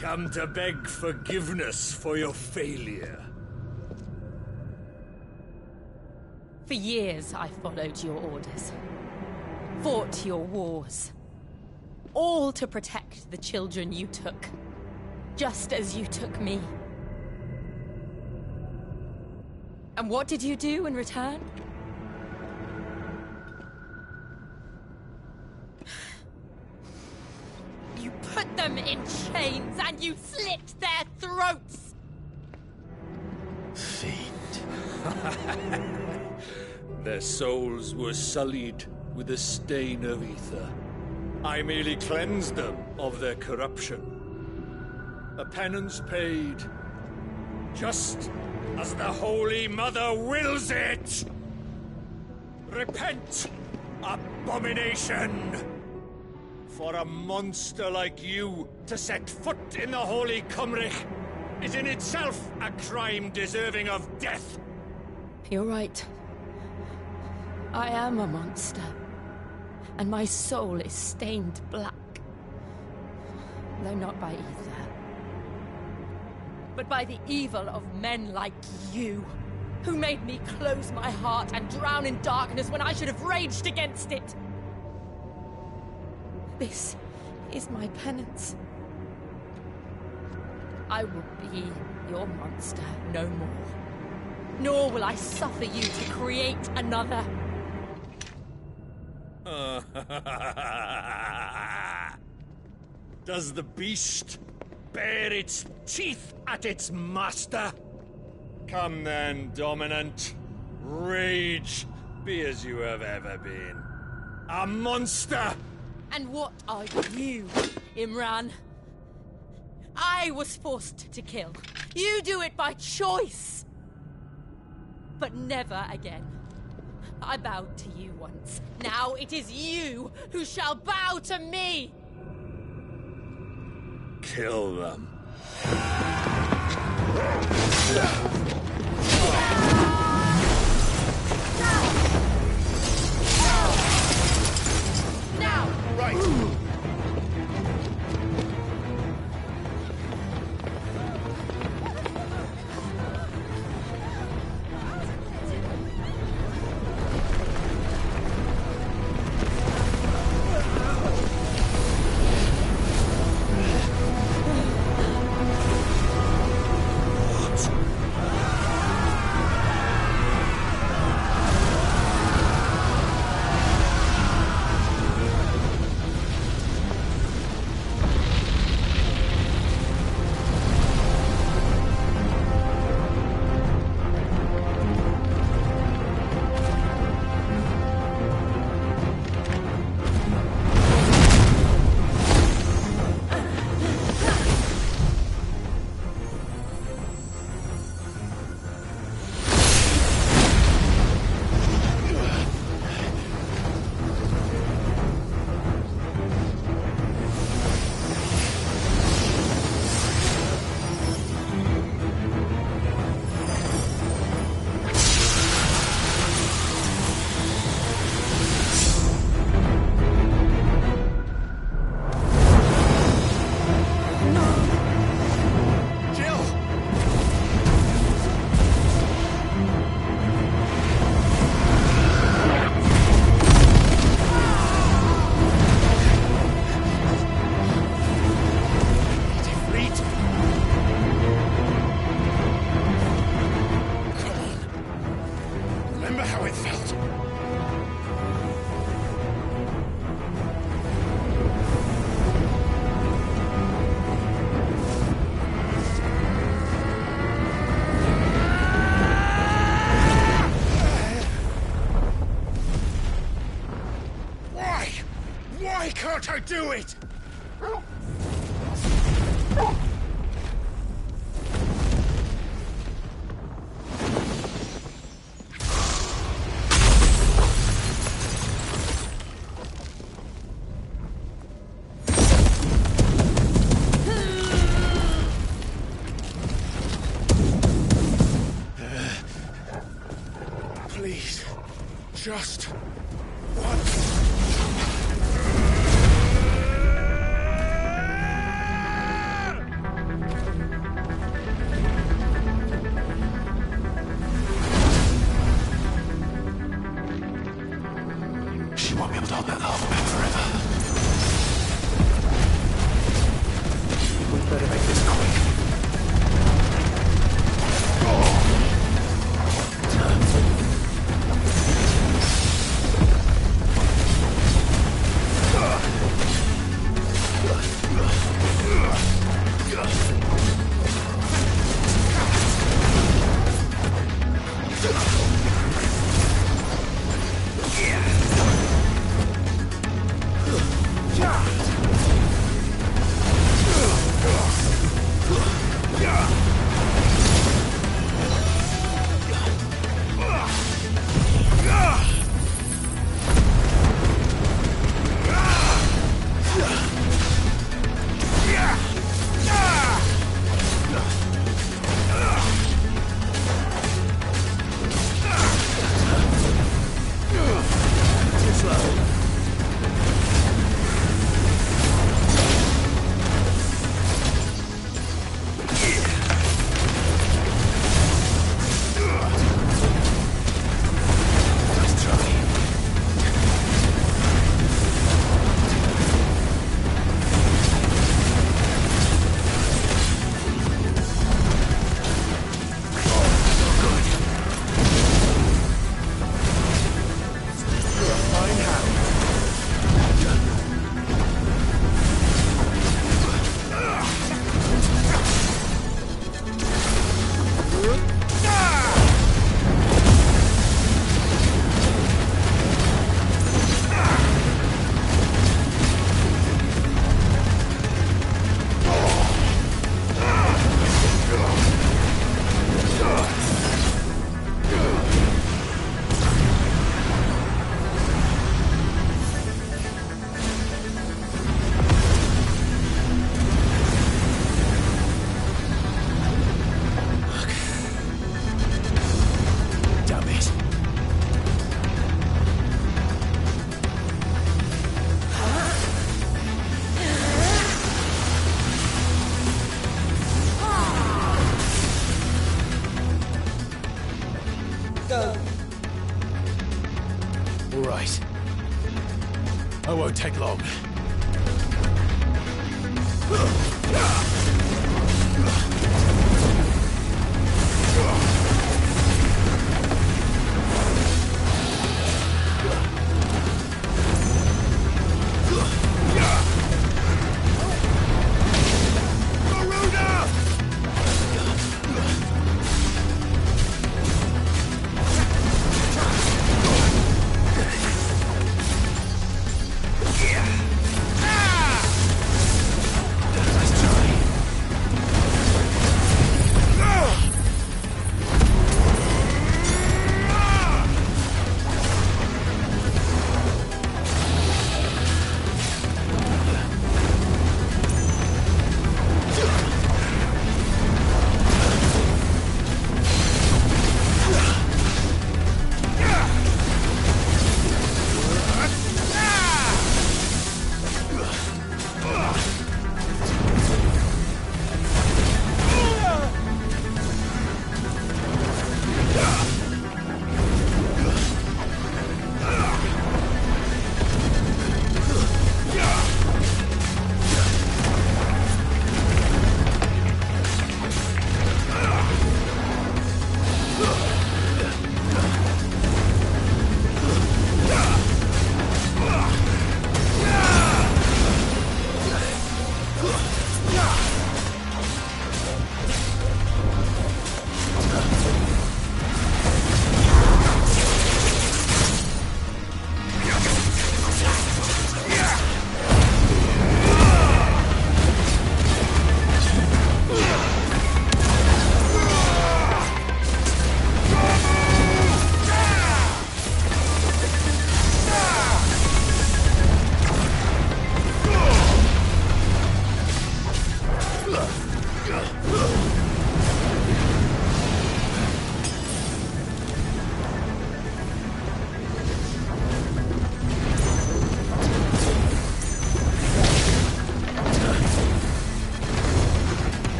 Come to beg forgiveness for your failure. For years, I followed your orders. Fought your wars. All to protect the children you took. Just as you took me. And what did you do in return? You put them in chains and you slit their throats! Fiend. Their souls were sullied with a stain of ether. I merely cleansed them of their corruption. A penance paid, just as the Holy Mother wills it! Repent, abomination! For a monster like you to set foot in the Holy Cymric is in itself a crime deserving of death. You're right. I am a monster. And my soul is stained black. Though not by ether. But by the evil of men like you, who made me close my heart and drown in darkness when I should have raged against it. This is my penance. I will be your monster no more. Nor will I suffer you to create another. Does the beast bare its teeth at its master? Come then, dominant. Rage, be as you have ever been. A monster! And what are you, Imran? I was forced to kill. You do it by choice. But never again. I bowed to you once. Now it is you who shall bow to me! Kill them. Now! Right! Can't I do it? Please, just once. right. I won't take long.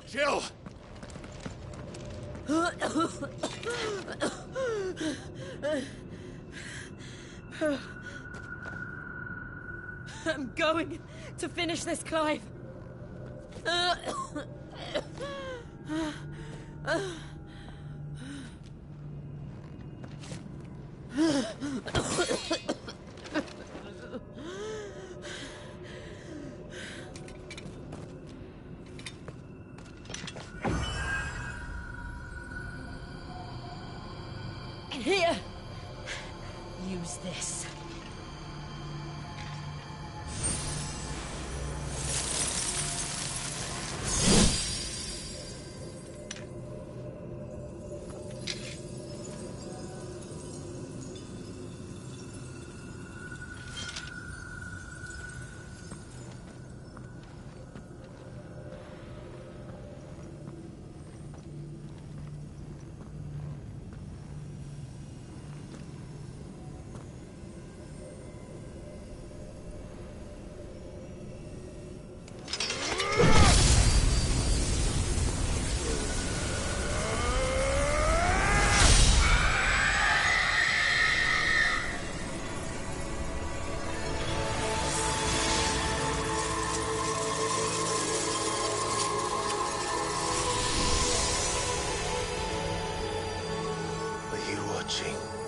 Jill! I'm going to finish this, Clive. this?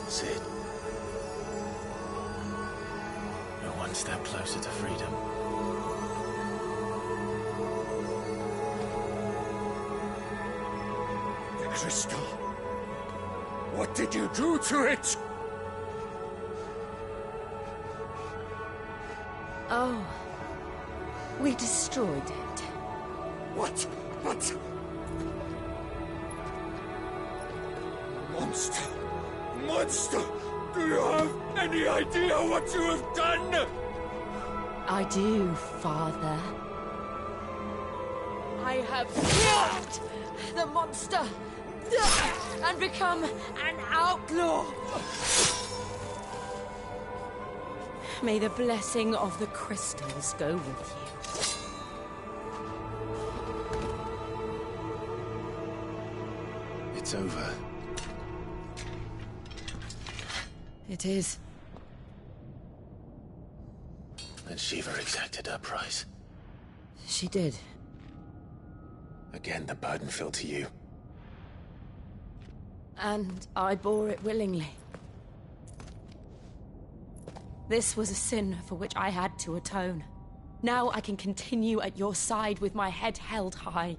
Cid. We're one step closer to freedom. The crystal. What did you do to it? Oh. We destroyed it. What? Monster! Monster! Do you have any idea what you have done? I do, Father. I have killed the monster and become an outlaw. May the blessing of the crystals go with you. It's over. It is. And Shiva exacted her price. She did. Again, the burden fell to you. And I bore it willingly. This was a sin for which I had to atone. Now I can continue at your side with my head held high.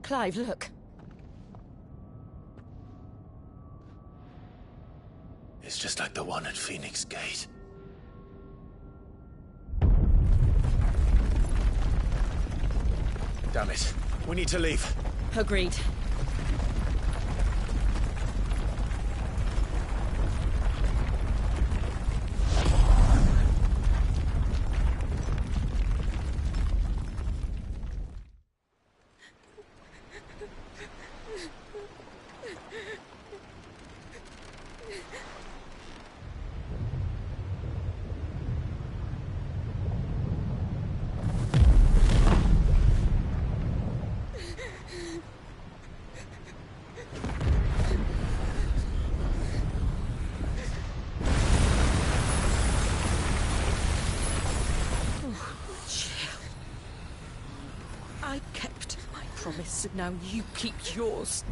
Clive, look. It's just like the one at Phoenix Gate. Damn it. We need to leave. Agreed. I kept my promise, and now you keep yours.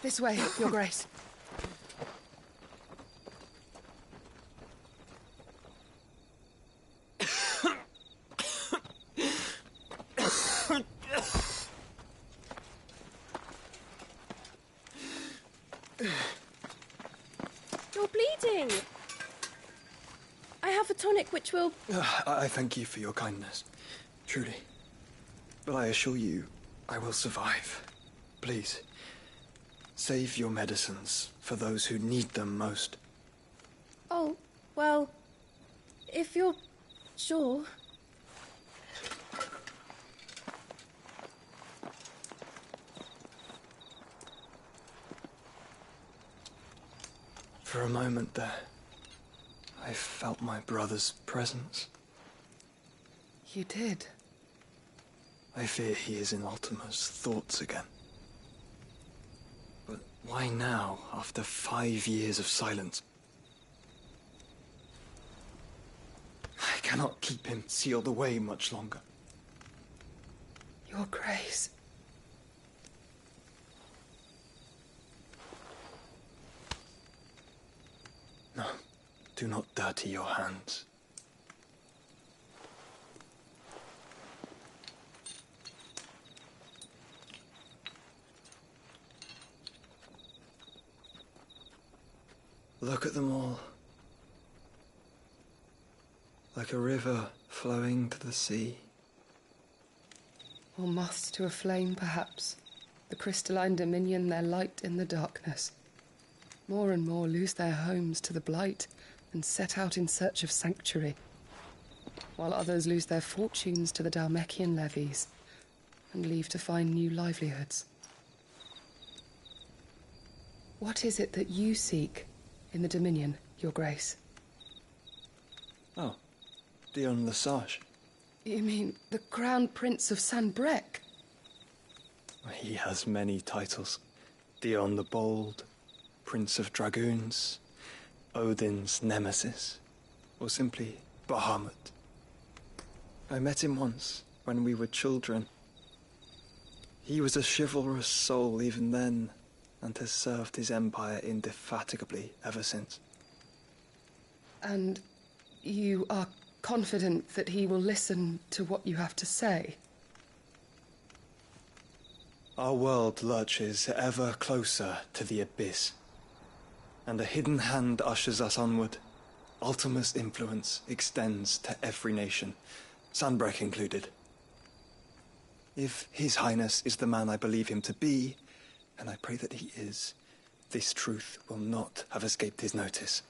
This way, Your Grace. You're bleeding. I have a tonic which will... I thank you for your kindness, truly. But I assure you, I will survive. Please, save your medicines for those who need them most. Oh, well, if you're sure... For a moment there, I felt my brother's presence. You did? I fear he is in Ultima's thoughts again. But why now, after 5 years of silence? I cannot keep him sealed away much longer. Your Grace. No, do not dirty your hands. Look at them all. Like a river flowing to the sea. Or moths to a flame, perhaps. The crystalline dominion, their light in the darkness. More and more lose their homes to the blight and set out in search of sanctuary, while others lose their fortunes to the Dhalmekian levies and leave to find new livelihoods. What is it that you seek in the Dominion, Your Grace? Oh, Dion Lesage. You mean the Crown Prince of Sanbreque? He has many titles. Dion the Bold, Prince of Dragoons, Odin's Nemesis, or simply Bahamut. I met him once, when we were children. He was a chivalrous soul even then, and has served his empire indefatigably ever since. And you are confident that he will listen to what you have to say? Our world lurches ever closer to the abyss, and a hidden hand ushers us onward. Ultima's influence extends to every nation, Sanbreque included. If His Highness is the man I believe him to be, and I pray that he is, this truth will not have escaped his notice.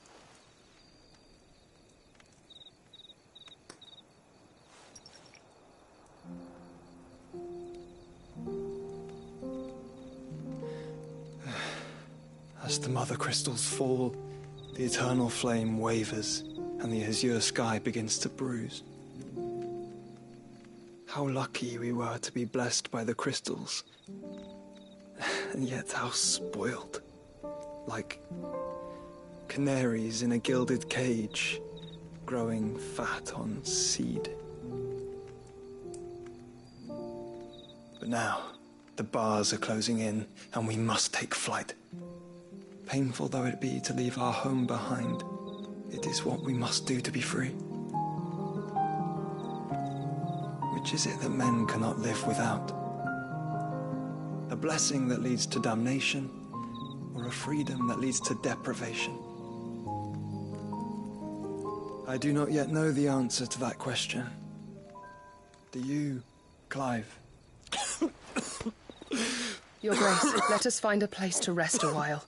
As the mother crystals fall, the eternal flame wavers, and the azure sky begins to bruise. How lucky we were to be blessed by the crystals, and yet how spoiled. Like canaries in a gilded cage, growing fat on seed. But now, the bars are closing in, and we must take flight. Painful though it be to leave our home behind, it is what we must do to be free. Which is it that men cannot live without? A blessing that leads to damnation, or a freedom that leads to deprivation? I do not yet know the answer to that question. Do you, Clive? Your Grace, let us find a place to rest a while.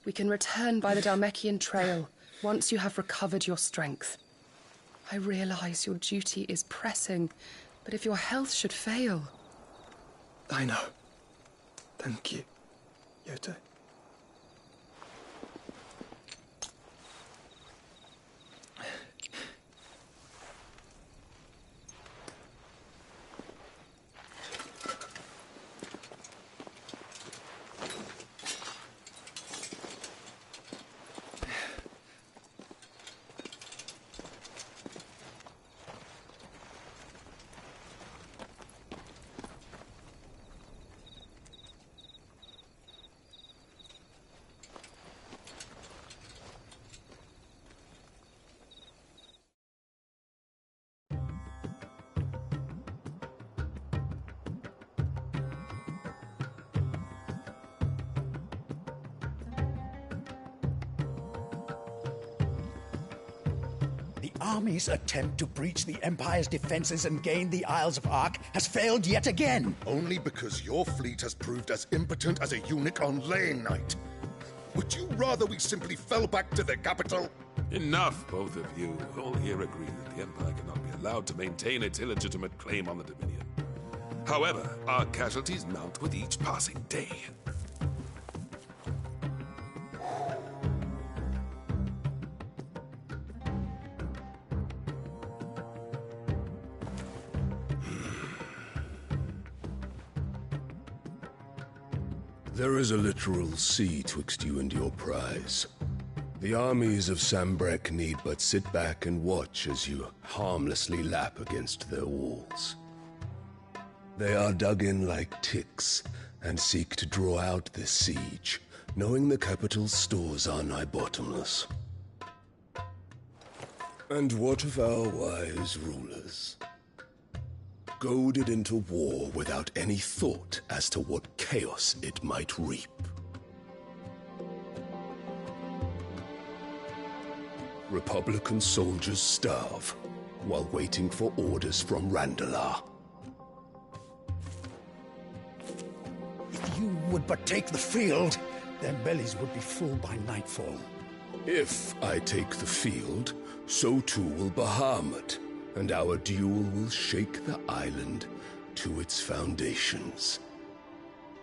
We can return by the Dhalmekian trail once you have recovered your strength. I realize your duty is pressing, but if your health should fail... I know. Thank you, Yote. army's attempt to breach the Empire's defenses and gain the Isles of Ark has failed yet again. Only because your fleet has proved as impotent as a eunuch on Lane Night. Would you rather we simply fell back to the capital? Enough, both of you. All here agree that the Empire cannot be allowed to maintain its illegitimate claim on the Dominion. However, our casualties mount with each passing day. There is a literal sea twixt you and your prize. The armies of Sanbreque need but sit back and watch as you harmlessly lap against their walls. They are dug in like ticks and seek to draw out this siege, knowing the capital's stores are nigh bottomless. And what of our wise rulers? Goaded into war without any thought as to what chaos it might reap. Republican soldiers starve while waiting for orders from Randalar. If you would but take the field, their bellies would be full by nightfall. If I take the field, so too will Bahamut, and our duel will shake the island to its foundations.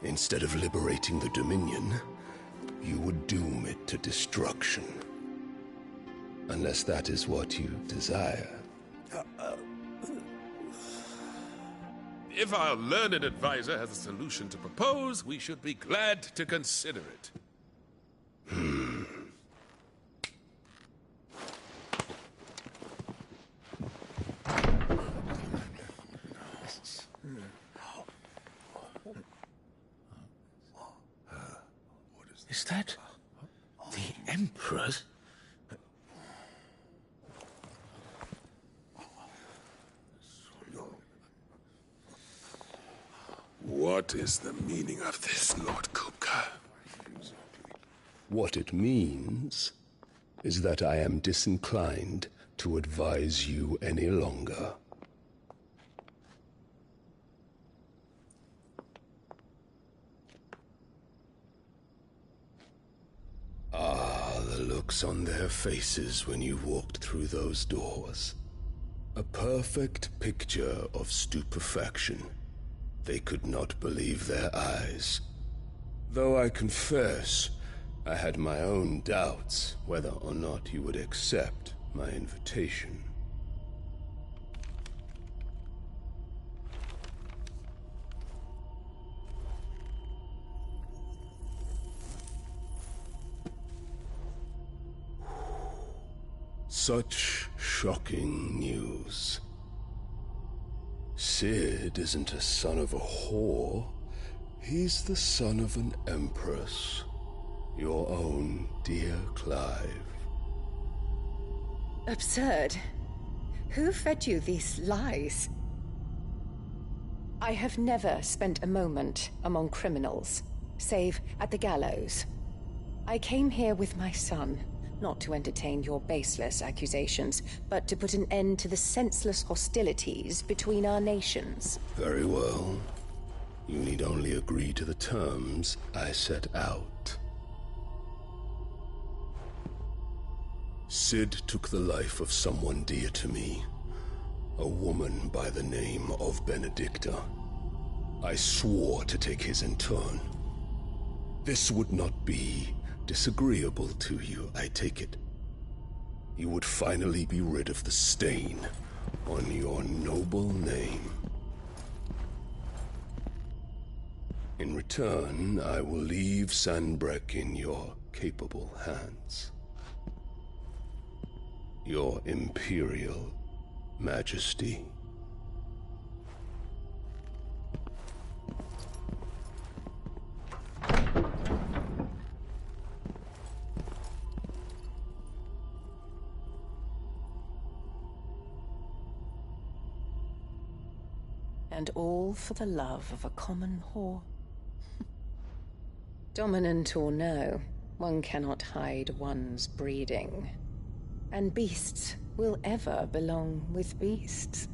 Instead of liberating the Dominion, you would doom it to destruction. Unless that is what you desire. If our learned advisor has a solution to propose, we should be glad to consider it. Is that the Emperor's? What is the meaning of this, Lord Kupka? What it means is that I am disinclined to advise you any longer. Ah, the looks on their faces when you walked through those doors. A perfect picture of stupefaction. They could not believe their eyes. Though I confess, I had my own doubts whether or not you would accept my invitation. Such shocking news. Cid isn't a son of a whore. He's the son of an empress. Your own dear Clive. Absurd. Who fed you these lies? I have never spent a moment among criminals, save at the gallows. I came here with my son, not to entertain your baseless accusations, but to put an end to the senseless hostilities between our nations. Very well. You need only agree to the terms I set out. Cid took the life of someone dear to me, a woman by the name of Benedicta. I swore to take his in turn. This would not be disagreeable to you, I take it. You would finally be rid of the stain on your noble name. In return, I will leave Sanbreque in your capable hands. Your Imperial Majesty. And all for the love of a common whore. Dominant or no, one cannot hide one's breeding. And beasts will ever belong with beasts.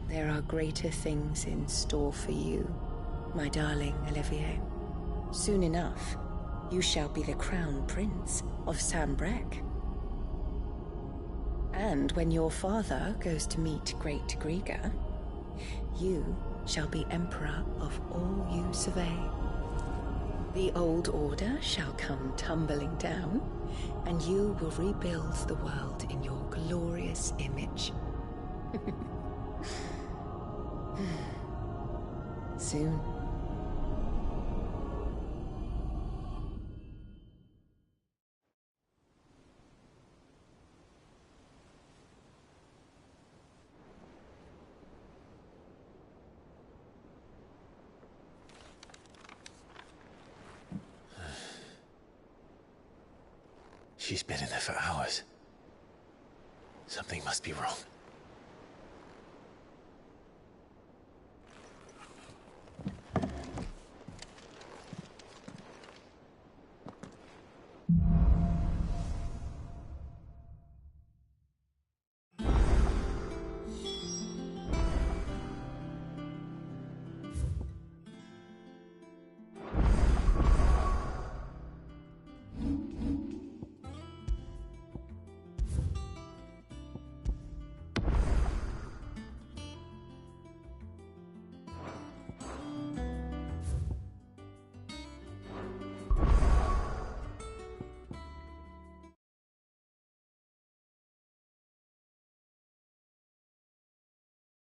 There are greater things in store for you, my darling Olivier. Soon enough, you shall be the crown prince of Sanbreque. And when your father goes to meet Great Griga, you shall be emperor of all you survey. The old order shall come tumbling down, and you will rebuild the world in your glorious image. Soon. She's been in there for hours. Something must be wrong.